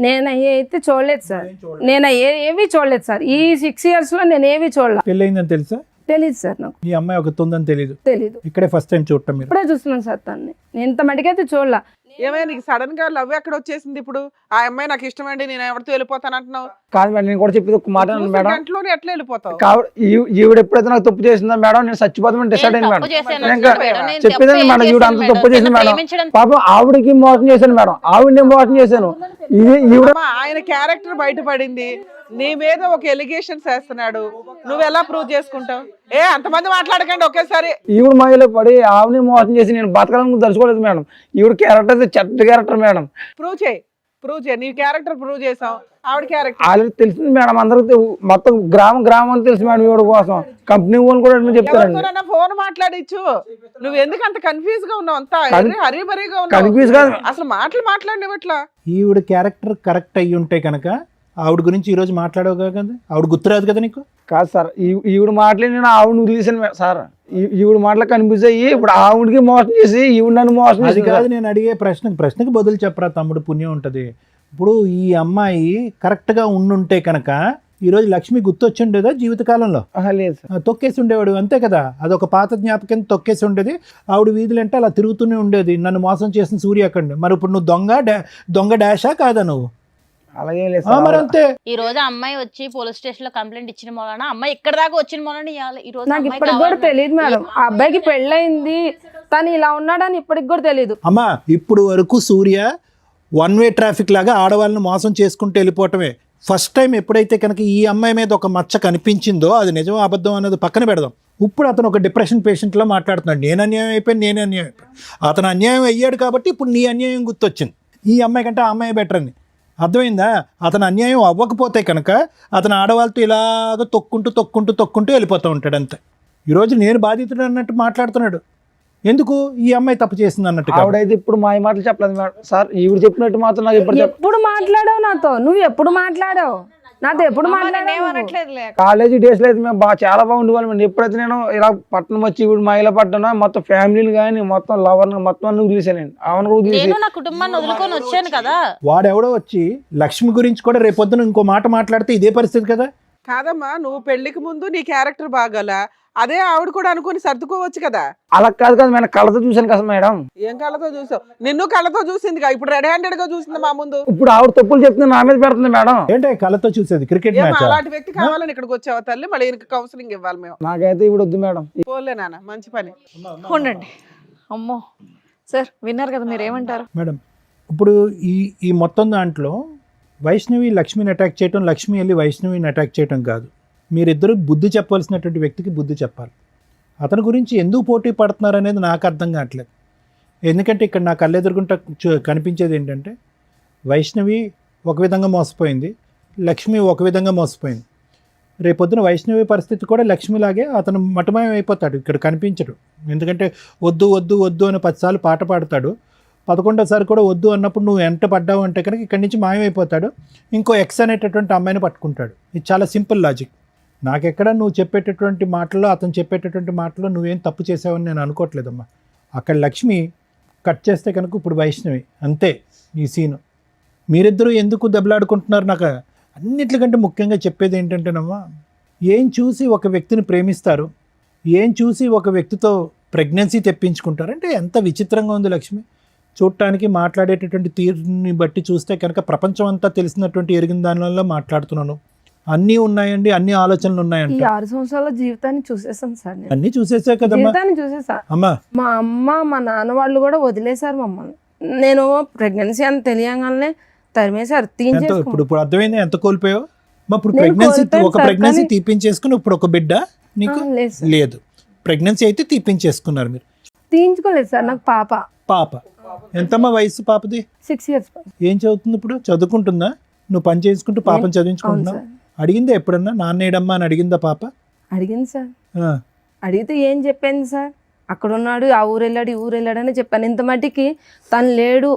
[SPEAKER 5] నేను అయితే చూడలేదు సార్, నేను ఏవి చూడలేదు సార్. ఈ 6 years లో నేను ఏవి చూడలేదు.
[SPEAKER 6] పెళ్ళయిందని తెలుసా?
[SPEAKER 5] తెలీదు సార్ నాకు.
[SPEAKER 6] ఈ అమ్మాయి ఒక ఉందని తెలీదు?
[SPEAKER 5] తెలీదు.
[SPEAKER 6] ఇక్కడే ఫస్ట్ టైం చూడటం మీరు?
[SPEAKER 5] ఇప్పుడే చూస్తున్నాను సార్ తన్ని. నేను ఇంత మటుకైతే చూడలా.
[SPEAKER 3] ఏమైనా నీకు సడన్ గా లవ్ ఎక్కడ వచ్చేసింది? ఇప్పుడు ఆ అమ్మాయి నాకు ఇష్టం అండి, నేను ఎవరితో వెళ్ళిపోతాను అంటున్నావు.
[SPEAKER 4] కాదు మేడం, నేను కూడా చెప్పేది ఒక మాట మేడం.
[SPEAKER 3] గంటలోనే ఎట్లా వెళ్ళిపోతావు?
[SPEAKER 4] ఈవిడ ఎప్పుడైతే నాకు తప్పు చేసిందా మేడం, నేను చచ్చిపోతామని డిసైడ్ అయింది మేడం. చెప్పేదండి మేడం, ఈవిడ అంత తప్పు చేసింది మేడం. పాపం ఆవిడకి మోసం చేశాను మేడం, ఆవిడని మోసం చేశాను. ఈవిడ
[SPEAKER 3] ఆయన క్యారెక్టర్ బయటపడింది, నీ మీద ఒక ఎలిగేషన్స్ వేస్తున్నాడు, నువ్వు ఎలా ప్రూవ్ చేసుకుంటావు? అంతమంది మాట్లాడకండి ఒకేసారి.
[SPEAKER 4] ఈవిడ మాయలో పడి ఆవిడని మోసం చేసి నేను బతకాలని దర్శకోలేదు మేడం. ఈవిడ క్యారెక్టర్ చెడ్డ క్యారెక్టర్ మేడం.
[SPEAKER 3] ప్రూవ్ చేయి. నీ క్యారెక్టర్ ప్రూవ్ చేసావు, ఆవిడ క్యారెక్టర్
[SPEAKER 4] ఆల్రెడీ తెలిసింది మేడం. అందరికి మొత్తం గ్రామం తెలుసు మేడం. ఈవిడ కోసం కంపెనీ ఓన్ కూడా చెప్తారండి.
[SPEAKER 3] ఫోన్ మాట్లాడిచ్చు. నువ్వు ఎందుకు అంత కన్ఫ్యూజ్ గా ఉన్నావు? అంతా హరీబరీగా
[SPEAKER 4] కన్ఫ్యూజ్
[SPEAKER 3] ఉన్నావు, అసలు మాట్లాడినట్లా.
[SPEAKER 6] ఈవిడ క్యారెక్టర్ కరెక్ట్ అయ్యి ఉంటే కనుక ఆవిడ గురించి ఈ రోజు మాట్లాడవు కదా, ఆవిడ గుర్తురాదు కదా నీకు?
[SPEAKER 4] కాదు సార్, ఈవిడ మాటలు నేను ఆవిడ వదిలేసాను సార్. ఈవిడ మాటలు కన్ఫ్యూజ్ అయ్యి ఇప్పుడు ఆవిడకి మోసం చేసి ఈవిడ నన్ను మోసం చేసి.
[SPEAKER 6] కాదు, నేను అడిగే ప్రశ్నకి బదులు చెప్పరా తమ్ముడు, పుణ్యం ఉంటుంది. ఇప్పుడు ఈ అమ్మాయి కరెక్ట్ గా ఉండుంటే కనుక ఈ రోజు లక్ష్మి గుర్తొచ్చి ఉండేదా జీవితకాలంలో?
[SPEAKER 4] లేదు సార్,
[SPEAKER 6] తొక్కేసి ఉండేవాడు, అంతే కదా. అదొక పాత జ్ఞాపకం, తొక్కేసి ఉండేది. ఆవిడ వీధులంటే అలా తిరుగుతూనే ఉండేది, నన్ను మోసం చేసిన సూర్య అక్కడ. మరి ఇప్పుడు నువ్వు దొంగ డాషా కాదా నువ్వు?
[SPEAKER 4] అలాగే లేదు
[SPEAKER 6] మరి అంతే.
[SPEAKER 2] ఈ రోజు అమ్మాయి వచ్చి పోలీస్ స్టేషన్ లో కంప్లైంట్ ఇచ్చిన మూలన, అమ్మాయి ఇక్కడ దాకా వచ్చిన మూలన ఈ రోజు
[SPEAKER 5] నాకు ఇప్పటికి కూడా తెలియదు మేడం. ఆ అబ్బాయికి పెళ్ళయింది, తను ఇలా ఉన్నాడని ఇప్పటికి కూడా తెలియదు.
[SPEAKER 6] అమ్మా, ఇప్పుడు వరకు సూర్య 1-way ట్రాఫిక్ లాగా ఆడవాళ్ళని మోసం చేసుకుంటూ వెళ్ళిపోవటమే. ఫస్ట్ టైం ఎప్పుడైతే కనుక ఈ అమ్మాయి మీద ఒక మచ్చ కనిపించిందో, అది నిజం అబద్ధం అనేది పక్కన పెడదాం. ఇప్పుడు అతను ఒక డిప్రెషన్ పేషెంట్లా మాట్లాడుతున్నాడు. నేను అన్యాయం అయిపోయాను. అతను అన్యాయం అయ్యాడు కాబట్టి ఇప్పుడు నీ అన్యాయం గుర్తొచ్చింది. ఈ అమ్మాయి కంటే ఆ అమ్మాయి బెటర్ అని అర్థమైందా? అతను అన్యాయం అవ్వకపోతే కనుక అతను ఆడవాళ్ళతో ఇలాగ తొక్కుంటూ వెళ్ళిపోతూ ఉంటాడు అంతే. ఈరోజు నేను బాధితుడు అన్నట్టు మాట్లాడుతున్నాడు. ఎందుకు ఈ అమ్మాయి తప్పు చేసింది అన్నట్టుగా.
[SPEAKER 4] ఆవిడైతే ఇప్పుడు మా మాటలు చెప్పలేదు మేడం సార్. ఈవిడ చెప్పినట్టు మాత్రం నాకు ఇప్పుడు
[SPEAKER 5] ఎప్పుడు మాట్లాడావు నాతో? నువ్వు ఎప్పుడు మాట్లాడావు నాతో? ఎప్పుడు మాట్లాడావు?
[SPEAKER 1] ఏమనట్లేదులే.
[SPEAKER 4] కాలేజీ డేస్ లో అయితే మేము చాలా బాగుండేవాళ్ళం. ఎప్పుడైతే నేను ఇలా పట్టణం వచ్చి ఇప్పుడు మా ఇలా పట్టణం మొత్తం ఫ్యామిలీని కానీ మొత్తం లవర్ని మొత్తం అన్ని వదిలేసాను. ఆమెను వదిలేసి
[SPEAKER 2] నేను నా కుటుంబాన్ని వదులుకొని వచ్చాను కదా.
[SPEAKER 6] వాడెవడో వచ్చి లక్ష్మి గురించి కూడా రేపొద్దున ఇంకో మాట మాట్లాడితే ఇదే పరిస్థితి కదా.
[SPEAKER 3] కాదమ్మా, నువ్వు పెళ్లికి ముందు నీ క్యారెక్టర్ బాగాల, అదే ఆవిడ కూడా అనుకుని సర్దుకోవచ్చు కదా.
[SPEAKER 4] అలా కాదు కదా మేడం, కళ్ళతో చూశాను కదా మేడం.
[SPEAKER 3] ఏం కళ్ళతో చూసావు? నిన్ను కళ్ళతో చూసింది కదా, ఇప్పుడు రెడ్ హ్యాండెడ్ గా చూసింది మా ముందు.
[SPEAKER 4] ఇప్పుడు ఆవిడ తప్పులు చెప్తుంది నా మీద పెడుతుంది మేడం.
[SPEAKER 6] ఏంటో కళ్ళతో చూసేది క్రికెట్
[SPEAKER 3] ఏమో
[SPEAKER 6] మ్యాచ్.
[SPEAKER 3] అలాంటి వ్యక్తి కావాలని ఇక్కడికి వచ్చావా తల్లి? మళ్ళీ ఈయనకి కౌన్సిలింగ్ ఇవ్వాలి మేము.
[SPEAKER 4] నాకైతే ఇప్పుడు వద్దు మేడం.
[SPEAKER 3] పోలే నాన్న, మంచి పని.
[SPEAKER 1] ఉండండి. అమ్మో సార్, విన్నారు కదా, మీరు ఏమంటారు?
[SPEAKER 6] మేడం ఇప్పుడు ఈ మొత్తం దాంట్లో వైష్ణవి లక్ష్మిని అటాక్ చేయటం, లక్ష్మి వెళ్ళి వైష్ణవిని అటాక్ చేయటం కాదు. మీరిద్దరూ బుద్ధి చెప్పవలసినటువంటి వ్యక్తికి బుద్ధి చెప్పాలి. అతని గురించి ఎందుకు పోటీ పడుతున్నారు అనేది నాకు అర్థం కావట్లేదు. ఎందుకంటే ఇక్కడ నా కళ్ళెదురుగుంట కనిపించేది ఏంటంటే వైష్ణవి ఒక విధంగా మోసపోయింది, లక్ష్మి ఒక విధంగా మోసపోయింది. రేపొద్దున వైష్ణవి పరిస్థితి కూడా లక్ష్మిలాగే అతను మటమయం అయిపోతాడు, ఇక్కడ కనిపించడు. ఎందుకంటే వద్దు వద్దు వద్దు అని 10 సార్లు పాట పాడతాడు, 11వ కూడా వద్దు అన్నప్పుడు నువ్వు ఎంట పడ్డావు అంటే కనుక ఇక్కడి నుంచి మాయమైపోతాడు, ఇంకో ఎక్స్ అనేటటువంటి అమ్మాయిని పట్టుకుంటాడు. ఇది చాలా సింపుల్ లాజిక్. నాకెక్కడ నువ్వు చెప్పేటటువంటి మాటల్లో, అతను చెప్పేటటువంటి మాటల్లో నువ్వేం తప్పు చేసావని నేను అనుకోవట్లేదమ్మా. అక్కడ లక్ష్మి కట్ చేస్తే కనుక ఇప్పుడు వైష్ణవి, అంతే ఈ సీను. మీరిద్దరూ ఎందుకు దెబ్బలాడుకుంటున్నారు? నాకు అన్నిటికంటే ముఖ్యంగా చెప్పేది ఏంటంటేనమ్మా, ఏం చూసి ఒక వ్యక్తిని ప్రేమిస్తారు, ఏం చూసి ఒక వ్యక్తితో ప్రెగ్నెన్సీ తెప్పించుకుంటారు అంటే ఎంత విచిత్రంగా ఉంది లక్ష్మి. చూడటానికి మాట్లాడేటటువంటి తీరుని బట్టి చూస్తే కనుక ప్రపంచం అంతా తెలిసినటువంటి ఎరిగిన దానివల్ల మాట్లాడుతున్నాను. అన్నీ ఉన్నాయండి, అన్ని ఆలోచనలు
[SPEAKER 5] ఈ
[SPEAKER 6] ఉన్నాయంట.
[SPEAKER 5] 6 సంవత్సరాల జీవితాన్ని చూసేసాను సార్ నేను.
[SPEAKER 6] అన్నీ చూసేసా కదమ్మా.
[SPEAKER 5] జీవితాన్ని చూసేసా.
[SPEAKER 6] అమ్మా
[SPEAKER 5] మా అమ్మ మా నాన్న వాళ్ళు కూడా వదిలేశారు మమ్మల్ని. నేను ప్రెగ్నెన్సీ అని తెలియగానే తరిమేశారు,
[SPEAKER 6] ఎంత
[SPEAKER 5] తీయించేసుకున్నాను.
[SPEAKER 6] ఇప్పుడు అర్థమైంది ఎంత కోల్పోయావు. ఇప్పుడు
[SPEAKER 5] నేను
[SPEAKER 6] ప్రెగ్నెన్సీ,
[SPEAKER 5] కోల్పోయాను
[SPEAKER 6] ఒక
[SPEAKER 5] సార్,
[SPEAKER 6] ప్రెగ్నెన్సీ
[SPEAKER 5] కానీ-
[SPEAKER 6] తీపించేసుకుని ఇప్పుడు ఒక బిడ్డ నీకు
[SPEAKER 5] లేదు సార్,
[SPEAKER 6] లేదు. ప్రెగ్నెన్సీ అయితే తీపించేసుకున్నారు మీరు.
[SPEAKER 5] తీయించుకోలేదు సార్. నాకు
[SPEAKER 6] పాప ఎంతమ్మా వయసు పాపది?
[SPEAKER 5] 6 years.
[SPEAKER 6] ఏం చదువుతుంది ఇప్పుడు? చదువుకుంటుందా? నువ్వు పని చేసుకుంటూ పాపను
[SPEAKER 5] అవును
[SPEAKER 6] చదివించుకుంటున్నావు?
[SPEAKER 5] సార్.
[SPEAKER 6] అడిగిందా ఎప్పుడన్నా నాన్నేడమ్మా అని అడిగిందా పాప?
[SPEAKER 5] అడిగింది సార్.
[SPEAKER 6] ఆ,
[SPEAKER 5] అడిగితే ఏం చెప్పింది సార్, అక్కడ ఉన్నాడు, ఆ ఊరు వెళ్ళాడు, ఈ ఊరు వెళ్ళాడు అని చెప్పాను. ఇంత మట్టికి తను లేడు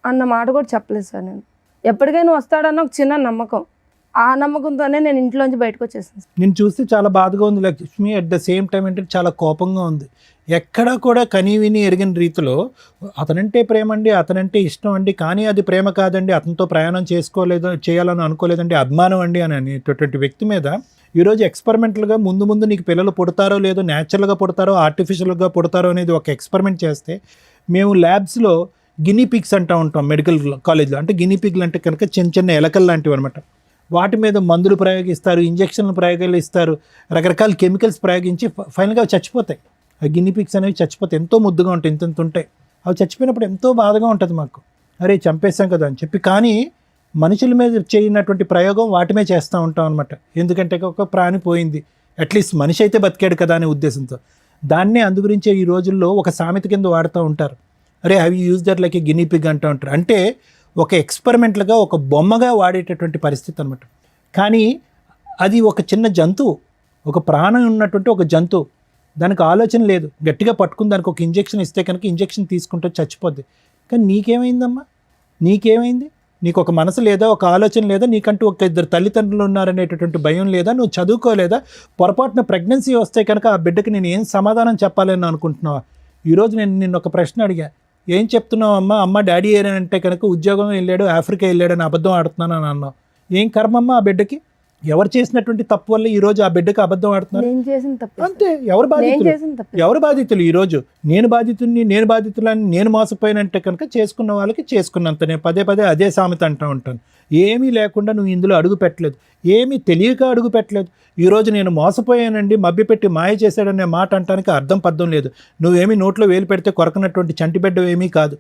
[SPEAKER 5] అన్న మాట కూడా చెప్పలేదు సార్. నేను ఎప్పటికైనా వస్తాడన్న ఒక చిన్న నమ్మకం, ఆ నమ్మకంతోనే నేను ఇంట్లోంచి బయటకు వచ్చేసాను.
[SPEAKER 6] నేను చూస్తే చాలా బాధగా ఉంది Lakshmi. At the same time అంటే చాలా కోపంగా ఉంది. ఎక్కడా కూడా కనీవిని ఎరిగిన రీతిలో అతనంటే ప్రేమ అండి, అతనంటే ఇష్టం అండి, కానీ అది ప్రేమ కాదండి, అతనితో ప్రయాణం చేయాలని అనుకోలేదండి, అభిమానం అండి అని అనేటటువంటి వ్యక్తి మీద ఈరోజు ఎక్స్పెరిమెంటల్గా ముందు నీకు పిల్లలు పుడతారో లేదో, న్యాచురల్గా పుడతారో ఆర్టిఫిషియల్గా పుడతారో అనేది ఒక ఎక్స్పెరిమెంట్ చేస్తే, మేము ల్యాబ్స్లో గినీ పిగ్స్ అంటూ ఉంటాం మెడికల్ కాలేజ్లో. అంటే గినీ పిగ్లు అంటే కనుక చిన్న ఎలకలు లాంటివి అనమాట. వాటి మీద మందులు ప్రయోగిస్తారు, ఇంజక్షన్లు ప్రయోగాలు ఇస్తారు, రకరకాల కెమికల్స్ ప్రయోగించి ఫైనల్గా అవి చచ్చిపోతాయి. ఆ గినీ పిగ్స్ అనేవి చచ్చిపోతాయి. ఎంతో ముద్దుగా ఉంటాయి, ఇంత ఉంటాయి. అవి చచ్చిపోయినప్పుడు ఎంతో బాధగా ఉంటుంది మాకు, అరే చంపేస్తాం కదా అని చెప్పి. కానీ మనుషుల మీద చేయనటువంటి ప్రయోగం వాటి మీద చేస్తూ ఉంటాం అనమాట. ఎందుకంటే ఒక ప్రాణి పోయింది, అట్లీస్ట్ మనిషి అయితే బతికాడు కదా అనే ఉద్దేశంతో. దాన్నే అందుగురించే ఈ రోజుల్లో ఒక సామెత కింద వాడుతూ ఉంటారు, అరే అవి use that like a guinea pig అంటూ ఉంటారు. అంటే ఒక ఎక్స్పెరిమెంట్లుగా, ఒక బొమ్మగా వాడేటటువంటి పరిస్థితి అనమాట. కానీ అది ఒక చిన్న జంతువు, ఒక ప్రాణం ఉన్నటువంటి ఒక జంతువు, దానికి ఆలోచన లేదు. గట్టిగా పట్టుకుని దానికి ఒక ఇంజెక్షన్ ఇస్తే కనుక ఇంజెక్షన్ తీసుకుంటే చచ్చిపోద్ది. కానీ నీకేమైందమ్మా? నీకేమైంది? నీకు ఒక మనసు లేదా, ఒక ఆలోచన లేదా, నీకంటూ ఒక 2 తల్లిదండ్రులు ఉన్నారనేటటువంటి భయం లేదా, నువ్వు చదువుకోలేదా? పొరపాటున ప్రెగ్నెన్సీ వస్తే కనుక ఆ బిడ్డకి నేను ఏం సమాధానం చెప్పాలని అనుకుంటున్నావా? ఈరోజు నేను నిన్ను ఒక ప్రశ్న అడిగా, ఏం చెప్తున్నావు అమ్మ డాడీ ఏనంటే కనుక ఉద్యోగం వెళ్ళాడు, ఆఫ్రికా వెళ్ళాడు అని అబద్ధం ఆడుతున్నాను అని అన్నావు. ఏం కర్మమ్మ ఆ బిడ్డకి? ఎవరు చేసినటువంటి తప్పు వల్ల ఈరోజు ఆ బిడ్డకి అబద్ధం ఆడుతున్నారు?
[SPEAKER 5] నేను చేసిన తప్పు.
[SPEAKER 6] అంతే. ఎవరు బాధితులు? ఈరోజు నేను బాధితులని నేను మోసపోయినంటే కనుక చేసుకున్న వాళ్ళకి చేసుకున్నంత. నేను పదే అదే సామెత అంటూ ఉంటాను. ఏమీ లేకుండా నువ్వు ఇందులో అడుగు పెట్టలేదు, ఏమీ తెలియక అడుగు పెట్టలేదు. ఈరోజు నేను మోసపోయానండి, మభ్యపెట్టి మాయ చేశాడనే మాట అంటానికి అర్థం పద్ధం లేదు. నువ్వేమీ నోట్లో వేలు పెడితే కొరకనటువంటి చంటిబిడ్డ ఏమీ కాదు.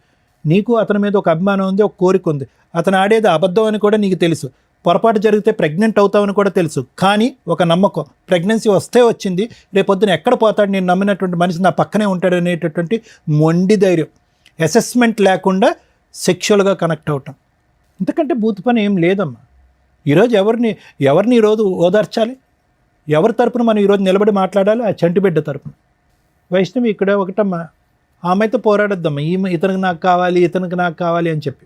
[SPEAKER 6] నీకు అతని మీద ఒక అభిమానం ఉంది, ఒక కోరిక ఉంది. అతను ఆడేది అబద్ధం అని కూడా నీకు తెలుసు. పొరపాటు జరిగితే ప్రెగ్నెంట్ అవుతావని కూడా తెలుసు. కానీ ఒక నమ్మకం, ప్రెగ్నెన్సీ వస్తే వచ్చింది, రేపొద్దున ఎక్కడ పోతాడు, నేను నమ్మినటువంటి మనిషి నా పక్కనే ఉంటాడు అనేటటువంటి మొండి ధైర్యం. అసెస్మెంట్ లేకుండా సెక్షువల్గా కనెక్ట్ అవటం, ఇంతకంటే బూత్ పని ఏం లేదమ్మా. ఈరోజు ఎవరిని ఈరోజు ఓదార్చాలి? ఎవరి తరపున మనం ఈరోజు నిలబడి మాట్లాడాలి? ఆ చంటిబిడ్డ తరపున. వైష్ణవి ఇక్కడ ఒకటమ్మా, ఆమెతో పోరాడొద్దమ్మా, ఇతనికి నాకు కావాలి, ఇతనికి నాకు కావాలి అని చెప్పి.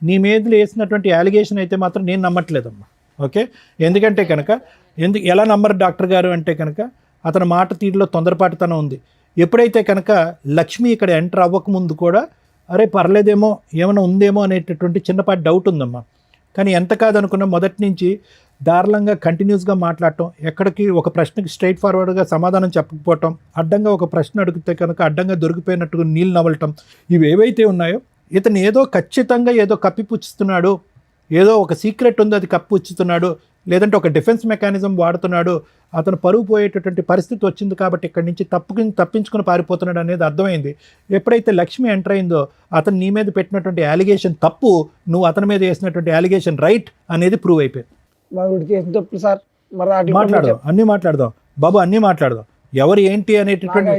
[SPEAKER 6] నీ మీద వేసినటువంటి అలిగేషన్ అయితే మాత్రం నేను నమ్మట్లేదమ్మా. ఓకే, ఎందుకంటే కనుక ఎలా నమ్మరు డాక్టర్ గారు అంటే కనుక అతని మాట తీరులో తొందరపాటుతనం ఉంది. ఎప్పుడైతే కనుక లక్ష్మి ఇక్కడ ఎంటర్ అవ్వకముందు కూడా అరే పర్లేదేమో ఏమైనా ఉందేమో అనేటటువంటి చిన్నపాటి డౌట్ ఉందమ్మా. కానీ ఎంత కాదనుకున్నా మొదటి నుంచి దారుణంగా కంటిన్యూస్గా మాట్లాడటం, ఎక్కడికి ఒక ప్రశ్నకి స్ట్రైట్ ఫార్వర్డ్గా సమాధానం చెప్పకపోవటం, అడ్డంగా ఒక ప్రశ్న అడిగితే కనుక అడ్డంగా దొరికిపోయినట్టుగా నీళ్ళు నవలటం, ఇవి ఏవైతే ఉన్నాయో ఇతను ఏదో ఖచ్చితంగా ఏదో కప్పిపుచ్చుతున్నాడు, ఏదో ఒక సీక్రెట్ ఉంది అది కప్పిపుచ్చుతున్నాడు, లేదంటే ఒక డిఫెన్స్ మెకానిజం వాడుతున్నాడు, అతను పరువు పోయేటటువంటి పరిస్థితి వచ్చింది కాబట్టి ఇక్కడి నుంచి తప్పించుకుని పారిపోతున్నాడు అనేది అర్థమైంది. ఎప్పుడైతే లక్ష్మి ఎంటర్ అయిందో అతను నీ మీద పెట్టినటువంటి అలిగేషన్ తప్పు, నువ్వు అతని మీద వేసినటువంటి అలిగేషన్ రైట్ అనేది ప్రూవ్ అయిపోయింది.
[SPEAKER 4] మరి చేసిన తప్పులు సార్, మరి
[SPEAKER 6] మాట్లాడదాం, అన్నీ మాట్లాడదాం బాబు, అన్నీ మాట్లాడదాం. ఎవరు ఏంటి అనేటటువంటి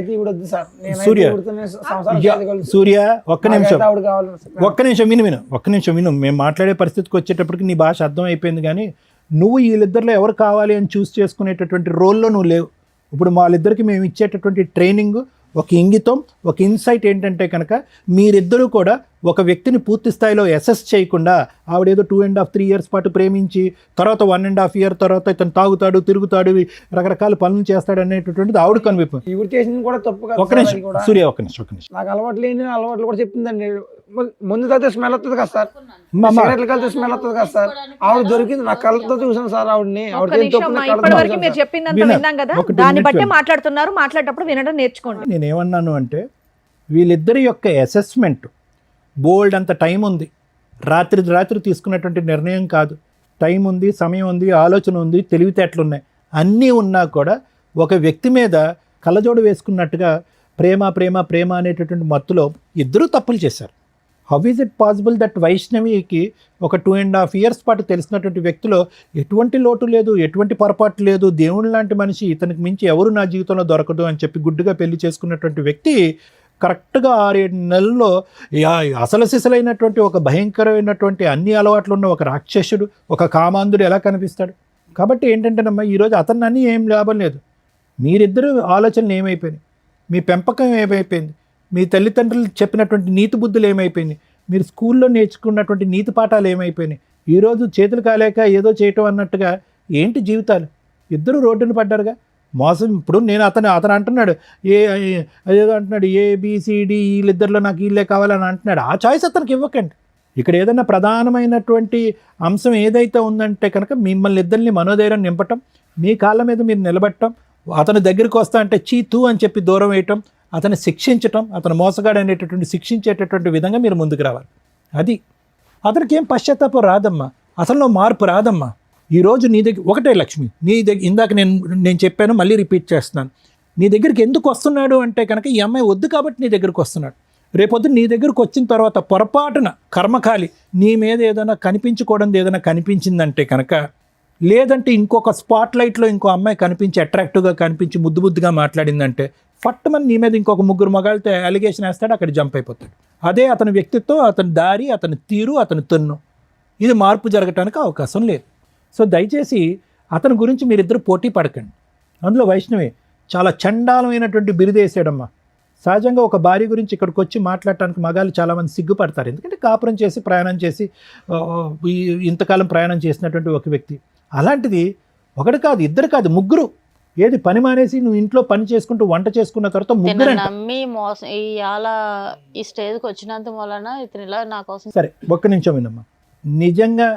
[SPEAKER 6] సూర్య ఒక్క నిమిషం విను. మేము మాట్లాడే పరిస్థితికి వచ్చేటప్పటికి నీ భాష అర్థం అయిపోయింది. కానీ నువ్వు వీళ్ళిద్దరిలో ఎవరు కావాలి అని చూస్ చేసుకునేటటువంటి రోల్లో నువ్వు లేవు. ఇప్పుడు వాళ్ళిద్దరికి మేము ఇచ్చేటటువంటి ట్రైనింగ్, ఒక ఇంగితం, ఒక ఇన్సైట్ ఏంటంటే కనుక మీరిద్దరూ కూడా ఒక వ్యక్తిని పూర్తి స్థాయిలో అసెస్ చేయకుండా ఆవిడేదో 2.5-3 years పాటు ప్రేమించి తర్వాత 1.5 year తర్వాత ఇతను తాగుతాడు, తిరుగుతాడు, రకరకాల పనులు చేస్తాడు అనేటటువంటిది ఆవిడ కనిపింపు.
[SPEAKER 4] ఇవి చేసింది కూడా తప్పు కదా.
[SPEAKER 6] ఒక నిమిషం సూర్య, ఒక నిమిషం.
[SPEAKER 4] నాకు అలవాటు లేని అలవాట్లు కూడా చెప్పిందండి. ముందు తాగితే స్మెల్ వస్తుంది కదా సార్, సిగరెట్లు కలితే స్మెల్ వస్తుంది కదా సార్. ఆవిడ దొరికింది, నా కళ్ళతో చూసాను సార్ ఆవిడని.
[SPEAKER 1] ఇప్పటివరకు మీరు చెప్పిందంతా విన్నాం కదా, దాన్ని బట్టే మాట్లాడుతున్నారు. మాట్లాడేటప్పుడు వినడం నేర్చుకోండి.
[SPEAKER 6] నేనేమన్నాను అంటే వీళ్ళిద్దరి యొక్క అసెస్మెంట్ బోల్డ్ అంత టైం ఉంది, రాత్రి తీసుకున్నటువంటి నిర్ణయం కాదు. టైం ఉంది, సమయం ఉంది, ఆలోచన ఉంది, తెలివితేటలు ఉన్నాయి, అన్నీ ఉన్నా కూడా ఒక వ్యక్తి మీద కళ్ళజోడు వేసుకున్నట్టుగా ప్రేమ అనేటటువంటి మత్తులో ఇద్దరూ తప్పులు చేశారు. How is it possible that వైష్ణవికి ఒక 2.5 years పాటు తెలిసినటువంటి వ్యక్తిలో ఎటువంటి లోటు లేదు, ఎటువంటి పొరపాటు లేదు, దేవుని లాంటి మనిషి, ఇతనికి మించి ఎవరు నా జీవితంలో దొరకదు అని చెప్పి గుడ్డుగా పెళ్లి చేసుకున్నటువంటి వ్యక్తి కరెక్ట్గా 6-7 నెలల్లో అసలు సిసలైనటువంటి ఒక భయంకరమైనటువంటి అన్ని అలవాట్లు ఉన్న ఒక రాక్షసుడు, ఒక కామాంధుడు ఎలా కనిపిస్తాడు? కాబట్టి ఏంటంటేనమ్మా, ఈరోజు అతన్ని అన్నీ ఏం లాభం లేదు. మీరిద్దరూ ఆలోచనలు ఏమైపోయినాయి, మీ పెంపకం ఏమైపోయింది, మీ తల్లిదండ్రులు చెప్పినటువంటి నీతి బుద్ధులు ఏమైపోయినాయి, మీరు స్కూల్లో నేర్చుకున్నటువంటి నీతి పాఠాలు ఏమైపోయినాయి? ఈరోజు చేతులు కాలేక ఏదో చేయటం అన్నట్టుగా ఏంటి జీవితాలు? ఇద్దరు రోడ్డును పడ్డారుగా. మోసం. ఇప్పుడు నేను అతను అంటున్నాడు అదేదో అంటున్నాడు ABCD వీళ్ళిద్దరిలో నాకు వీళ్ళే కావాలని అంటున్నాడు. ఆ చాయిస్ అతనికి ఇవ్వకండి. ఇక్కడ ఏదైనా ప్రధానమైనటువంటి అంశం ఏదైతే ఉందంటే కనుక మిమ్మల్ని ఇద్దరిని మనోధైర్యం నింపటం, మీ కాళ్ళ మీద మీరు నిలబెట్టడం, అతని దగ్గరికి వస్తా అంటే చీతూ అని చెప్పి దూరం వేయటం, అతన్ని శిక్షించటం, అతను మోసగాడు అనేటటువంటి శిక్షించేటటువంటి విధంగా మీరు ముందుకు రావాలి. అది అతనికి ఏం పశ్చాత్తాపం రాదమ్మా, అసలు మార్పు రాదమ్మా. ఈరోజు నీ దగ్గర ఒకటే లక్ష్మి, నీ దగ్గర ఇందాక నేను చెప్పాను, మళ్ళీ రిపీట్ చేస్తున్నాను. నీ దగ్గరికి ఎందుకు వస్తున్నాడు అంటే కనుక ఈ అమ్మాయి వద్దు కాబట్టి నీ దగ్గరికి వస్తున్నాడు. రేపొద్దు నీ దగ్గరకు వచ్చిన తర్వాత పొరపాటున కర్మకాలి నీ మీద ఏదైనా కనిపించకూడదు ఏదైనా కనిపించిందంటే కనుక, లేదంటే ఇంకొక స్పాట్ లైట్లో ఇంకో అమ్మాయి కనిపించి అట్రాక్టివ్గా కనిపించి ముద్దుగా మాట్లాడిందంటే ఫట్టుమని నీ మీద ఇంకొక 3 మగాళ్ళతో అలిగేషన్ వేస్తాడు, అక్కడ జంప్ అయిపోతాడు. అదే అతని వ్యక్తిత్వం, అతని దారి, అతని తీరు, అతని తన్ను, ఇది మార్పు జరగటానికి అవకాశం లేదు. సో దయచేసి అతని గురించి మీరిద్దరు పోటీ పడకండి. అందులో వైష్ణవి చాలా చండాలమైనటువంటి బిరుదేసాడమ్మా. సహజంగా ఒక భార్య గురించి ఇక్కడికి వచ్చి మాట్లాడటానికి మగాళ్ళు చాలామంది సిగ్గుపడతారు. ఎందుకంటే కాపురం చేసి ప్రయాణం చేసి ఇంతకాలం ప్రయాణం చేసినటువంటి ఒక వ్యక్తి. అలాంటిది ఒకటి కాదు, ఇద్దరు కాదు, 3. ఏది పని మానేసి నువ్వు ఇంట్లో పని చేసుకుంటూ వంట చేసుకున్న తర్వాత 3
[SPEAKER 2] నమ్మి మోసం ఈ స్టేజ్కి వచ్చినంత వలన ఇతను ఇలా నా కోసం.
[SPEAKER 6] సరే ఒక్క నిమిషం వినమ్మా. నిజంగా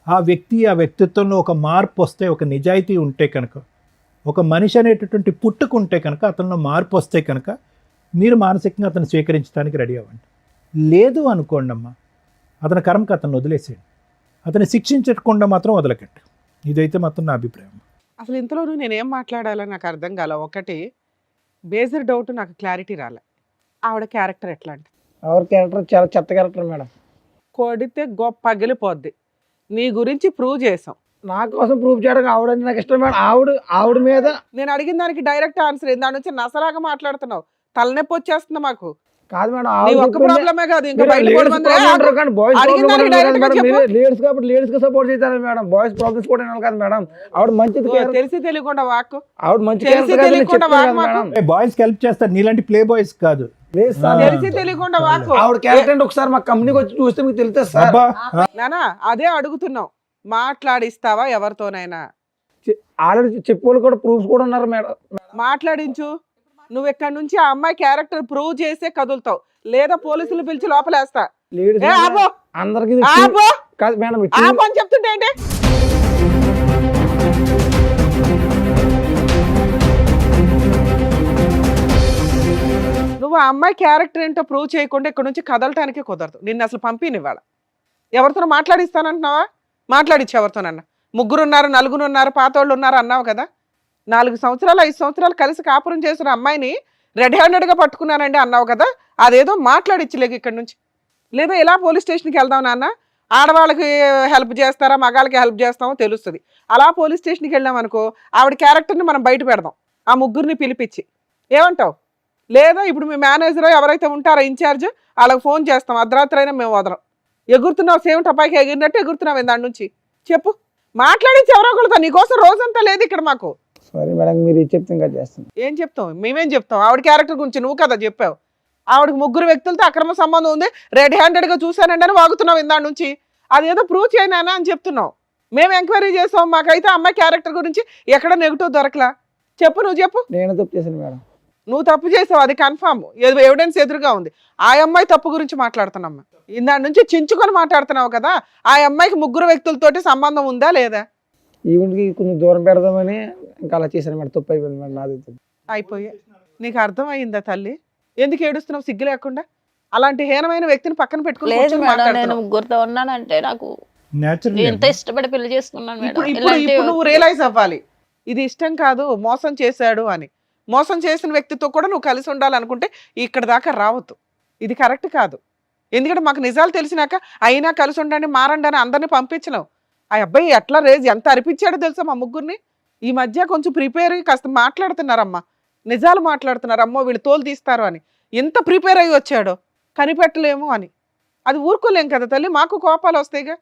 [SPEAKER 6] ఆ వ్యక్తిత్వంలో ఒక మార్పు వస్తే, ఒక నిజాయితీ ఉంటే కనుక, ఒక మనిషి అనేటటువంటి పుట్టుకుంటే కనుక, అతనిలో మార్పు వస్తే కనుక మీరు మానసికంగా అతను స్వీకరించడానికి రెడీ అవ్వండి. లేదు అనుకోండి అమ్మా, అతని కర్మకు అతను వదిలేసేయండి. అతన్ని శిక్షించకుండా మాత్రం వదలకండి. ఇదైతే మాత్రం నా అభిప్రాయం.
[SPEAKER 3] అసలు ఇంతలోనూ నేనేం మాట్లాడాలో నాకు అర్థం కాల. ఒకటి బేసిక్ డౌట్, నాకు క్లారిటీ రాలే. ఆవిడ క్యారెక్టర్ ఎట్లాంటి?
[SPEAKER 4] ఆవిడ క్యారెక్టర్ చాలా చెత్త క్యారెక్టర్ మేడం.
[SPEAKER 3] కొడితే గొప్ప పగిలిపోద్ది. నీ గురించి ప్రూవ్ చేసాం.
[SPEAKER 4] నా కోసం ప్రూవ్ చేయడానికి ఆవిడ నాకు ఇష్టం మేడం. ఆవిడ మీద
[SPEAKER 3] నేను అడిగిన దానికి డైరెక్ట్ ఆన్సర్ ఏంది? దాని నుంచి నసలాగా మాట్లాడుతున్నావు. తలనొప్పి వచ్చేస్తుంది మాకు.
[SPEAKER 4] కాదు మేడం,
[SPEAKER 3] ఒక్క ప్రాబ్లమే కాదు, ఇంకా బయట
[SPEAKER 4] లేడీస్ సపోర్ట్ చేస్తారు మేడం. బాయ్స్ ప్రాబ్లమ్స్ కూడా కాదు మేడం. ఆవిడ మంచిది,
[SPEAKER 3] తెలిసి తెలియకుండా వాక్,
[SPEAKER 4] ఆవిడ మంచి
[SPEAKER 3] తెలిసి తెలియకుండా వాక్.
[SPEAKER 6] బాయ్స్ హెల్ప్ చేస్తారు, నీలాంటి ప్లే బాయ్స్ కాదు.
[SPEAKER 4] లేదు సార్.
[SPEAKER 3] తెలిసి తెలియకుండా వాకు
[SPEAKER 4] ఆవిడ క్యారెక్టర్ అంటే ఒకసారి మా కంపెనీకి వచ్చి చూస్తే మీకు తెలుస్తుంది సార్.
[SPEAKER 6] అబ్బా
[SPEAKER 3] నానా అదే అడుగుతున్నావు, మాట్లాడిస్తావా ఎవరితోనైనా?
[SPEAKER 4] ఆల్రెడీ చెప్పేవాళ్ళు కూడా ప్రూఫ్స్ కూడా ఉన్నారు మేడం.
[SPEAKER 3] మాట్లాడించు. నువ్వు ఇక్కడ నుంచి ఆ అమ్మాయి క్యారెక్టర్ ప్రూవ్ చేసే కదులుతావు, లేదా పోలీసులు పిలిచి లోపలేస్తా.
[SPEAKER 4] లేడీస్
[SPEAKER 3] ఏ ఆపో,
[SPEAKER 4] అందరికి
[SPEAKER 3] ఆపో,
[SPEAKER 4] కాదు మేడం.
[SPEAKER 3] ఆపో అని చెప్తుంటే ఏంటి? నువ్వు ఆ అమ్మాయి క్యారెక్టర్ ఏంటో ప్రూవ్ చేయకుండా ఇక్కడ నుంచి కదలటానికి కుదరదు. నిన్ను అసలు పంపినివ్వాల. ఎవరితో మాట్లాడిస్తానంటున్నావా? మాట్లాడిచ్చు ఎవరితోనన్నా. 3 ఉన్నారు, 4 ఉన్నారు, పాతోళ్ళు ఉన్నారు అన్నావు కదా. 4 సంవత్సరాలు 5 సంవత్సరాలు కలిసి కాపురం చేసిన అమ్మాయిని రెడ్ హ్యాండెడ్గా పట్టుకున్నానండి అన్నావు కదా. అదేదో మాట్లాడిచ్చలేక ఇక్కడ నుంచి. లేదా ఇలా పోలీస్ స్టేషన్కి వెళ్దాం నాన్న, ఆడవాళ్ళకి హెల్ప్ చేస్తారా మగాళ్ళకి హెల్ప్ చేస్తామో తెలుస్తుంది. అలా పోలీస్ స్టేషన్కి వెళ్ళాం అనుకో, ఆవిడ క్యారెక్టర్ని మనం బయట పెడదాం, ఆ 3 పిలిపించి. ఏమంటావు? లేదా ఇప్పుడు మీ మేనేజర్ ఎవరైతే ఉంటారో ఇన్ఛార్జ్, వాళ్ళకి ఫోన్ చేస్తాం, అర్ధరాత్రి అయినా మేము వదలం. ఎగురుతున్నావు, సేమ్ టపాయికి ఎగిరినట్టు ఎగురుతున్నావు దాని నుంచి. చెప్పు, మాట్లాడించి ఎవరో ఒకరితో. నీకోసం రోజంతా లేదు ఇక్కడ మాకు.
[SPEAKER 4] సారీ మేడం, మీరు చెప్తే ఇంకా చేస్తాను.
[SPEAKER 3] ఏం చెప్తావు? మేమేం చెప్తాం? ఆవిడ క్యారెక్టర్ గురించి నువ్వు కదా చెప్పావు. ఆవిడకి 3 వ్యక్తులతో అక్రమ సంబంధం ఉంది, రెడ్ హ్యాండెడ్గా చూశానండి అని వాగుతున్నావు ఇందాడి నుంచి. అదేదో ప్రూవ్ చేయనా అని చెప్తున్నావు. మేము ఎంక్వైరీ చేసాం, మాకైతే అమ్మాయి క్యారెక్టర్ గురించి ఎక్కడ నెగిటివ్ దొరకలా. చెప్పు, నువ్వు చెప్పు.
[SPEAKER 4] నేను తప్పు చేశాను మేడం.
[SPEAKER 3] నువ్వు తప్పు చేసావు, అది కన్ఫామ్, ఎవిడెన్స్ ఎదురుగా ఉంది. ఆ అమ్మాయి తప్పు గురించి మాట్లాడుతున్నామ్మా. ఇందాడి నుంచి చించుకొని మాట్లాడుతున్నావు కదా. ఆ అమ్మాయికి 3 వ్యక్తులతోటి సంబంధం ఉందా లేదా?
[SPEAKER 4] ఈవెంట్కి కొంచెం దూరం పెడదామని ఇంకా అలా చేశాను మేడం. తప్పు అయిపోయింది మేడం, నాది.
[SPEAKER 3] అయిపోయా. నీకు అర్థమయ్యిందా తల్లి? ఎందుకు ఏడుస్తున్నావు సిగ్గు లేకుండా? అలాంటి హీనమైన వ్యక్తిని పక్కన పెట్టుకుని
[SPEAKER 2] లేదు
[SPEAKER 3] కూర్చొని
[SPEAKER 2] మేడం, నేను
[SPEAKER 3] మాట్లాడుతున్నావు.
[SPEAKER 2] 3తో ఉన్నానంటే నాకు
[SPEAKER 6] న్యాచురల్
[SPEAKER 2] ఎంత ఇష్టపడి పెళ్లి చేసుకున్నాను మేడం.
[SPEAKER 3] ఇప్పుడు నువ్వు రియలైజ్ అవ్వాలి, ఇది ఇష్టం కాదు, మోసం చేశాడు అని. మోసం చేసిన వ్యక్తితో కూడా నువ్వు కలిసి ఉండాలనుకుంటే ఇక్కడ దాకా రావద్దు. ఇది కరెక్ట్ కాదు. ఎందుకంటే మాకు నిజాలు తెలిసినాక అయినా కలిసి ఉండండి, మారండి అని అందరినీ పంపించలేవు. ఆ అబ్బాయి ఎట్లా ఎంత అరిపించాడో తెలుసా మా 3ని. ఈ మధ్య కొంచెం ప్రిపేర్ అయ్యి కాస్త మాట్లాడుతున్నారమ్మా, నిజాలు మాట్లాడుతున్నారు. అమ్మో వీళ్ళు తోలు తీస్తారు అని ఎంత ప్రిపేర్ అయ్యి వచ్చాడో, కనిపెట్టలేము అని. అది ఊరుకోలేం కదా తల్లి, మాకు కోపాలు వస్తాయిగా.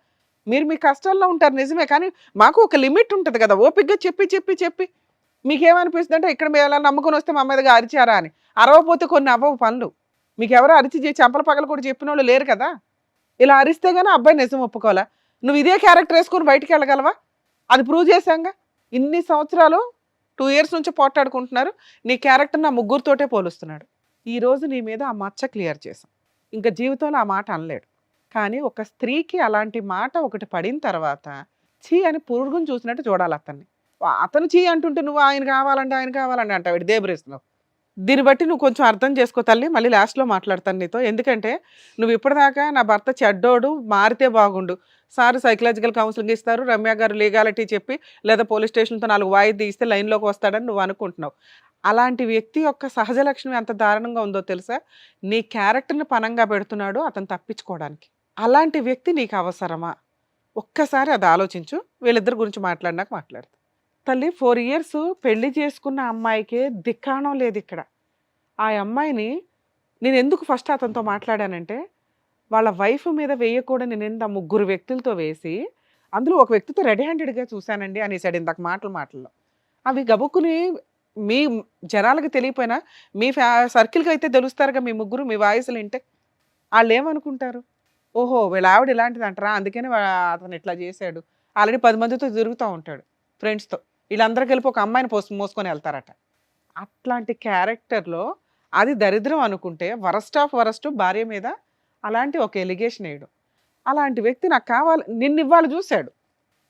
[SPEAKER 3] మీరు మీ కష్టాల్లో ఉంటారు నిజమే, కానీ మాకు ఒక లిమిట్ ఉంటుంది కదా. ఓపికగా చెప్పి చెప్పి చెప్పి మీకేమనిపిస్తుంది అంటే ఇక్కడ మీరు ఎలా నమ్ముకొని వస్తే మా మీదగా అరిచారా అని. అరవపోతే కొన్ని అవ్వవు పనులు. మీకు ఎవరో అరిచి చెంపల పగలు కూడా చెప్పిన వాళ్ళు లేరు కదా. ఇలా అరిస్తే గానీ అబ్బాయి నిజం ఒప్పుకోవాలా. నువ్వు ఇదే క్యారెక్టర్ వేసుకొని బయటికి వెళ్ళగలవా? అది ప్రూవ్ చేశాంగా. ఇన్ని సంవత్సరాలు 2 years నుంచి పోట్లాడుకుంటున్నారు. నీ క్యారెక్టర్ నా 3తోటే పోలుస్తున్నాడు. ఈ రోజు నీ మీద ఆ మచ్చ క్లియర్ చేశాం. ఇంకా జీవితంలో ఆ మాట అనలేడు. కానీ ఒక స్త్రీకి అలాంటి మాట ఒకటి పడిన తర్వాత చీ అని పురుగుని చూసినట్టు చూడాలి అతన్ని. అతను చీ అంటుంటే నువ్వు ఆయన కావాలంటే అంటావు. ఇటు దేబరేస్తున్నావు. దీన్ని బట్టి నువ్వు కొంచెం అర్థం చేసుకో తల్లి. మళ్ళీ లాస్ట్లో మాట్లాడతాను నీతో. ఎందుకంటే నువ్వు ఇప్పటిదాకా నా భర్త చెడ్డోడు, మారితే బాగుండు, సార్ సైకలాజికల్ కౌన్సిలింగ్ ఇస్తారు, రమ్య గారు లీగాలిటీ చెప్పి లేదా పోలీస్ స్టేషన్తో 4 వాయిదా తీస్తే లైన్లోకి వస్తాడని నువ్వు అనుకుంటున్నావు. అలాంటి వ్యక్తి యొక్క సహజ లక్షణం ఎంత దారుణంగా ఉందో తెలుసా? నీ క్యారెక్టర్ని పనంగా పెడుతున్నాడు అతను తప్పించుకోవడానికి. అలాంటి వ్యక్తి నీకు అవసరమా? ఒక్కసారి అది ఆలోచించు. వీళ్ళిద్దరి గురించి మాట్లాడినాక మాట్లాడతా. తల్లి 4 years పెళ్లి చేసుకున్న అమ్మాయికే దిక్కాణం లేదు ఇక్కడ. ఆ అమ్మాయిని నేను ఎందుకు ఫస్ట్ అతనితో మాట్లాడానంటే, వాళ్ళ వైఫ్ మీద వేయకూడని నింద 3 వ్యక్తులతో వేసి, అందులో ఒక వ్యక్తితో రెడ్ హ్యాండెడ్గా చూశానండి అనేసాడు ఇందాక మాటల్లో. అవి గబుక్కుని మీ జనాలకు తెలియపోయినా మీ సర్కిల్కి అయితే తెలుస్తారుగా మీ 3 మీ వాయిస్లు వింటే. వాళ్ళు ఏమనుకుంటారు? ఓహో వీళ్ళ ఆవిడ ఇలాంటిది అంటారా, అందుకని అతను ఇట్లా చేశాడు. ఆల్రెడీ 10 మందితో తిరుగుతూ ఉంటాడు ఫ్రెండ్స్తో. వీళ్ళందరూ కలిపి ఒక అమ్మాయిని మోసుకొని వెళ్తారట. అట్లాంటి క్యారెక్టర్లో అది దరిద్రం అనుకుంటే వరస్ట్ ఆఫ్ వరస్ట్ భార్య మీద అలాంటి ఒక ఎలిగేషన్ వేయడం. అలాంటి వ్యక్తి నాకు కావాలి, నిన్ను ఇవ్వాలి చూశాడు.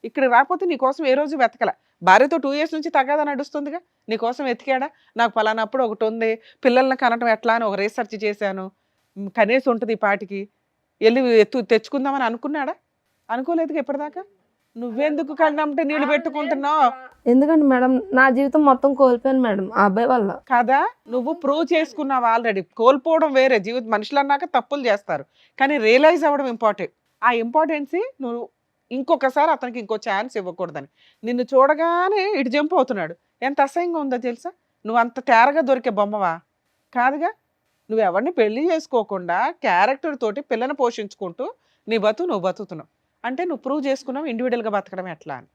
[SPEAKER 3] ఇక్కడ రాకపోతే నీకోసం ఏ రోజు వెతకల. భార్యతో 2 years నుంచి తగాదా నడుస్తుందిగా, నీకోసం వెతికాడా? నాకు పలానప్పుడు ఒకటి ఉంది, పిల్లల్ని కనటం ఎట్లా అని ఒక రీసెర్చ్ చేశాను, కనీసం ఉంటుంది ఈ పాటికి, వెళ్ళి తెచ్చుకుందామని అనుకున్నాడా? అనుకోలేదుగా ఇప్పటిదాకా. నువ్వెందుకు కళ్ళంటే నీళ్ళు పెట్టుకుంటున్నావు?
[SPEAKER 5] ఎందుకంటే మేడం నా జీవితం మొత్తం కోల్పోయాను మేడం ఆ అబ్బాయి వల్ల.
[SPEAKER 3] కదా, నువ్వు ప్రూవ్ చేసుకున్నావు ఆల్రెడీ. కోల్పోవడం వేరే, జీవితం మనుషులు అన్నాక తప్పులు చేస్తారు, కానీ రియలైజ్ అవ్వడం ఇంపార్టెంట్. ఆ ఇంపార్టెన్సీ నువ్వు ఇంకొకసారి అతనికి ఇంకో ఛాన్స్ ఇవ్వకూడదని. నిన్ను చూడగానే ఇటు జంప్ అవుతున్నాడు. ఎంత అసహ్యంగా ఉందో తెలుసా? నువ్వు అంత తేరగా దొరికే బొమ్మవా? కాదుగా. నువ్వు ఎవరిని పెళ్లి చేసుకోకుండా క్యారెక్టర్ తోటి పిల్లని పోషించుకుంటూ నీ నువ్వు బతుకుతున్నావు అంటే నువ్వు ప్రూవ్ చేసుకున్నావు ఇండివిజువల్గా బతకడం ఎట్లా అని.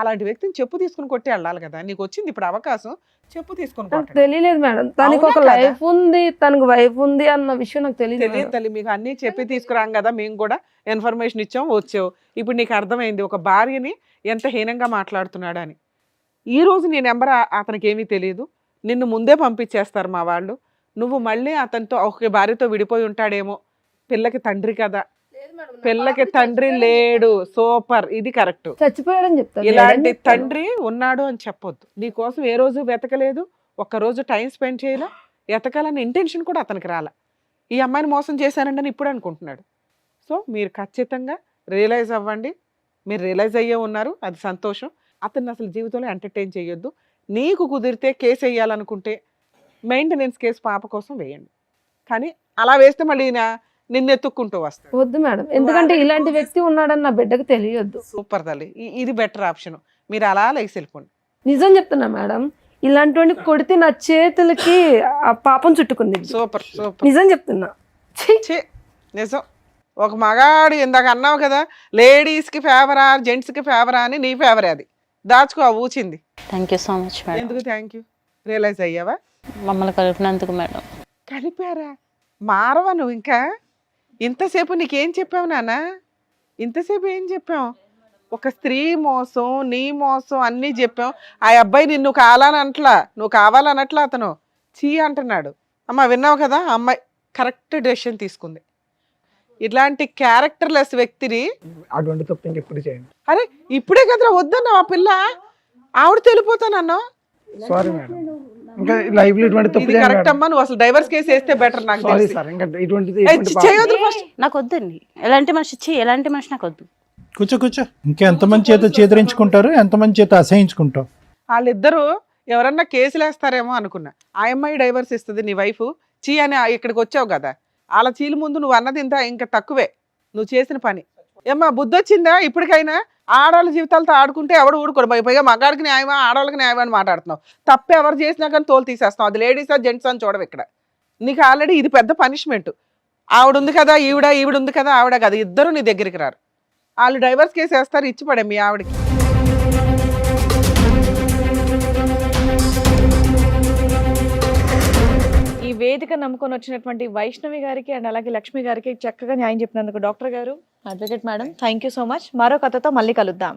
[SPEAKER 3] అలాంటి వ్యక్తిని చెప్పు తీసుకుని కొట్టి వెళ్ళాలి కదా. నీకు వచ్చింది ఇప్పుడు అవకాశం, చెప్పు తీసుకుని
[SPEAKER 5] నాకు
[SPEAKER 3] కొట్టండి.
[SPEAKER 5] తెలియలేదు మేడం, తనకి ఒక
[SPEAKER 3] అవునా కదా?
[SPEAKER 5] లైఫ్ ఉంది, తనకు వైఫ్ ఉంది అన్న విషయం నాకు తెలియదు
[SPEAKER 3] తెలియదు తల్లి, మీకు అన్ని చెప్పి తీసుకురాం కదా, మేము కూడా ఇన్ఫర్మేషన్ ఇచ్చాం, వచ్చావు. ఇప్పుడు నీకు అర్థమైంది ఒక భార్యని ఎంత హీనంగా మాట్లాడుతున్నాడు అని. ఈ రోజు నీ నెంబర్ అతనికి ఏమీ తెలియదు, నిన్ను ముందే పంపించేస్తారు మా వాళ్ళు. నువ్వు మళ్ళీ అతనితో ఒక భార్యతో విడిపోయి ఉంటాడేమో. పిల్లకి తండ్రి కదా, పిల్లకి తండ్రి లేడు. సూపర్, ఇది కరెక్ట్.
[SPEAKER 5] చచ్చిపోయాడని చెప్తాను.
[SPEAKER 3] ఇలాంటి తండ్రి ఉన్నాడు అని చెప్పొద్దు. నీ కోసం ఏ రోజు వెతకలేదు, ఒక్కరోజు టైం స్పెండ్ చేయలే, ఎతకాలన్న ఇంటెన్షన్ కూడా అతనికి రాల. ఈ అమ్మాయిని మోసం చేశానండి ఇప్పుడు అనుకుంటున్నాడు. సో మీరు ఖచ్చితంగా రియలైజ్ అవ్వండి. మీరు రియలైజ్ అయ్యే ఉన్నారు, అది సంతోషం. అతన్ని అసలు జీవితంలో ఎంటర్టైన్ చేయొద్దు. నీకు కుదిరితే కేసు వేయాలనుకుంటే మెయింటెనెన్స్ కేసు పాప కోసం వేయండి, కానీ అలా వేస్తే మళ్ళీ నిన్ను ఎత్తుక్కుంటూ వస్తాడు.
[SPEAKER 5] వద్దు మేడం, ఎందుకంటే ఇలాంటి వ్యక్తి ఉన్నాడని నా బిడ్డకు తెలియొద్దు.
[SPEAKER 3] సూపర్ తల్లి, ఇది బెటర్ ఆప్షన్. మీరు అలా లేసి వెళ్ళిపోండి.
[SPEAKER 5] నిజం చెప్తున్నా మేడం, ఇలాంటి కొడితే నా చేతులకి ఆ పాపం చుట్టుకుంది.
[SPEAKER 3] సూపర్ సూపర్,
[SPEAKER 5] నిజం చెప్తున్నా. ఛీ!
[SPEAKER 3] ఛీ, నిజం. ఒక మగాడు ఇందాక అన్నావు కదా, లేడీస్కి ఫేవరా జెంట్స్కి ఫేవరా అని, నీ ఫేవరే అది. దాచుకో ఆ ఊచింది.
[SPEAKER 2] Thank you so much madam.
[SPEAKER 3] ఎందుకు థ్యాంక్ యూ? రియలైజ్ అయ్యావా?
[SPEAKER 2] మమ్మల్ని కలిపినందుకు మేడం.
[SPEAKER 3] కలిపారా? మారవా నువ్వు ఇంకా? ఇంతసేపు నీకేం చెప్పావు నాన్న? ఇంతసేపు ఏం చెప్పావు? ఒక స్త్రీ మోసం, నీ మోసం అన్నీ చెప్పాం. ఆ అబ్బాయి నిన్ను కావాలనట్లా, నువ్వు కావాలనట్లా, అతను చీ అంటున్నాడు. అమ్మ విన్నావు కదా, ఆ అమ్మాయి కరెక్ట్ డెసిషన్ తీసుకుంది. ఇట్లాంటి క్యారెక్టర్లెస్ వ్యక్తిని
[SPEAKER 4] అటువంటి తప్పు ఇంకెప్పుడు చేయండి.
[SPEAKER 3] అరే ఇప్పుడే కదరా వద్దన్నావు, ఆ పిల్ల ఆవిడ తెలిపోతానన్నా.
[SPEAKER 4] సారీ మేడం, ఇంకా లైఫ్ లో ఇటువంటి తప్పు
[SPEAKER 3] ఇది
[SPEAKER 4] చేయండి
[SPEAKER 3] కరెక్ట్
[SPEAKER 4] మేడం.
[SPEAKER 3] అమ్మా, నువ్వు అసలు డైవర్స్ కేసు వేస్తే బెటర్ నాకు
[SPEAKER 4] సారీ
[SPEAKER 3] తెలిసి.
[SPEAKER 4] సార్, ఇంకా ఇటువంటిది
[SPEAKER 3] ఏయ్, చేయొద్దు first.
[SPEAKER 2] నాకు వద్దండి ఎలాంటి మనిషి, ఎలాంటి మనిషి నాకు వద్దు.
[SPEAKER 6] కూర్చో. ఇంకెంతమంది చేత చేదరించుకుంటారు, ఎంతమంది చేత అసహించుకుంటావు.
[SPEAKER 3] వాళ్ళిద్దరూ ఎవరన్నా కేసులు వేస్తారేమో అనుకున్నా. ఆ అమ్మాయి డైవర్స్ ఇస్తుంది, నీ వైఫ్ చీ అని ఇక్కడికి వచ్చావు కదా, వాళ్ళ చీలు ముందు నువ్వు అన్నది ఇంకా తక్కువే నువ్వు చేసిన పని. ఏమ్మా బుద్ధి వచ్చిందా ఇప్పటికైనా? ఆడవాళ్ళ జీవితాలతో ఆడుకుంటే ఎవడు ఊడుకోడు. పైగా మగాడికి న్యాయమా ఆడవాళ్ళకి న్యాయమా అని మాట్లాడుతున్నావు. తప్పు ఎవరు చేసినా కానీ తోలు తీసేస్తున్నావు. అది లేడీసా జెంట్స్ అని చూడవు ఇక్కడ. నీకు ఆల్రెడీ ఇది పెద్ద పనిష్మెంట్. ఆవిడ ఉంది కదా ఈవిడ ఉంది కదా ఆవిడ కదా, ఇద్దరు నీ దగ్గరికి రారు. వాళ్ళు డైవర్స్ కేసు వేస్తారు, ఇచ్చి పడే మీ ఆవిడకి.
[SPEAKER 1] ఈ వేదిక నమ్ముకొని వచ్చినటువంటి వైష్ణవి గారికి అండ్ అలాగే లక్ష్మి గారికి చక్కగా న్యాయం చెప్పినందుకు డాక్టర్ గారు, advocate madam, thank you so much. మరో కథతో మళ్ళీ కలుద్దాం.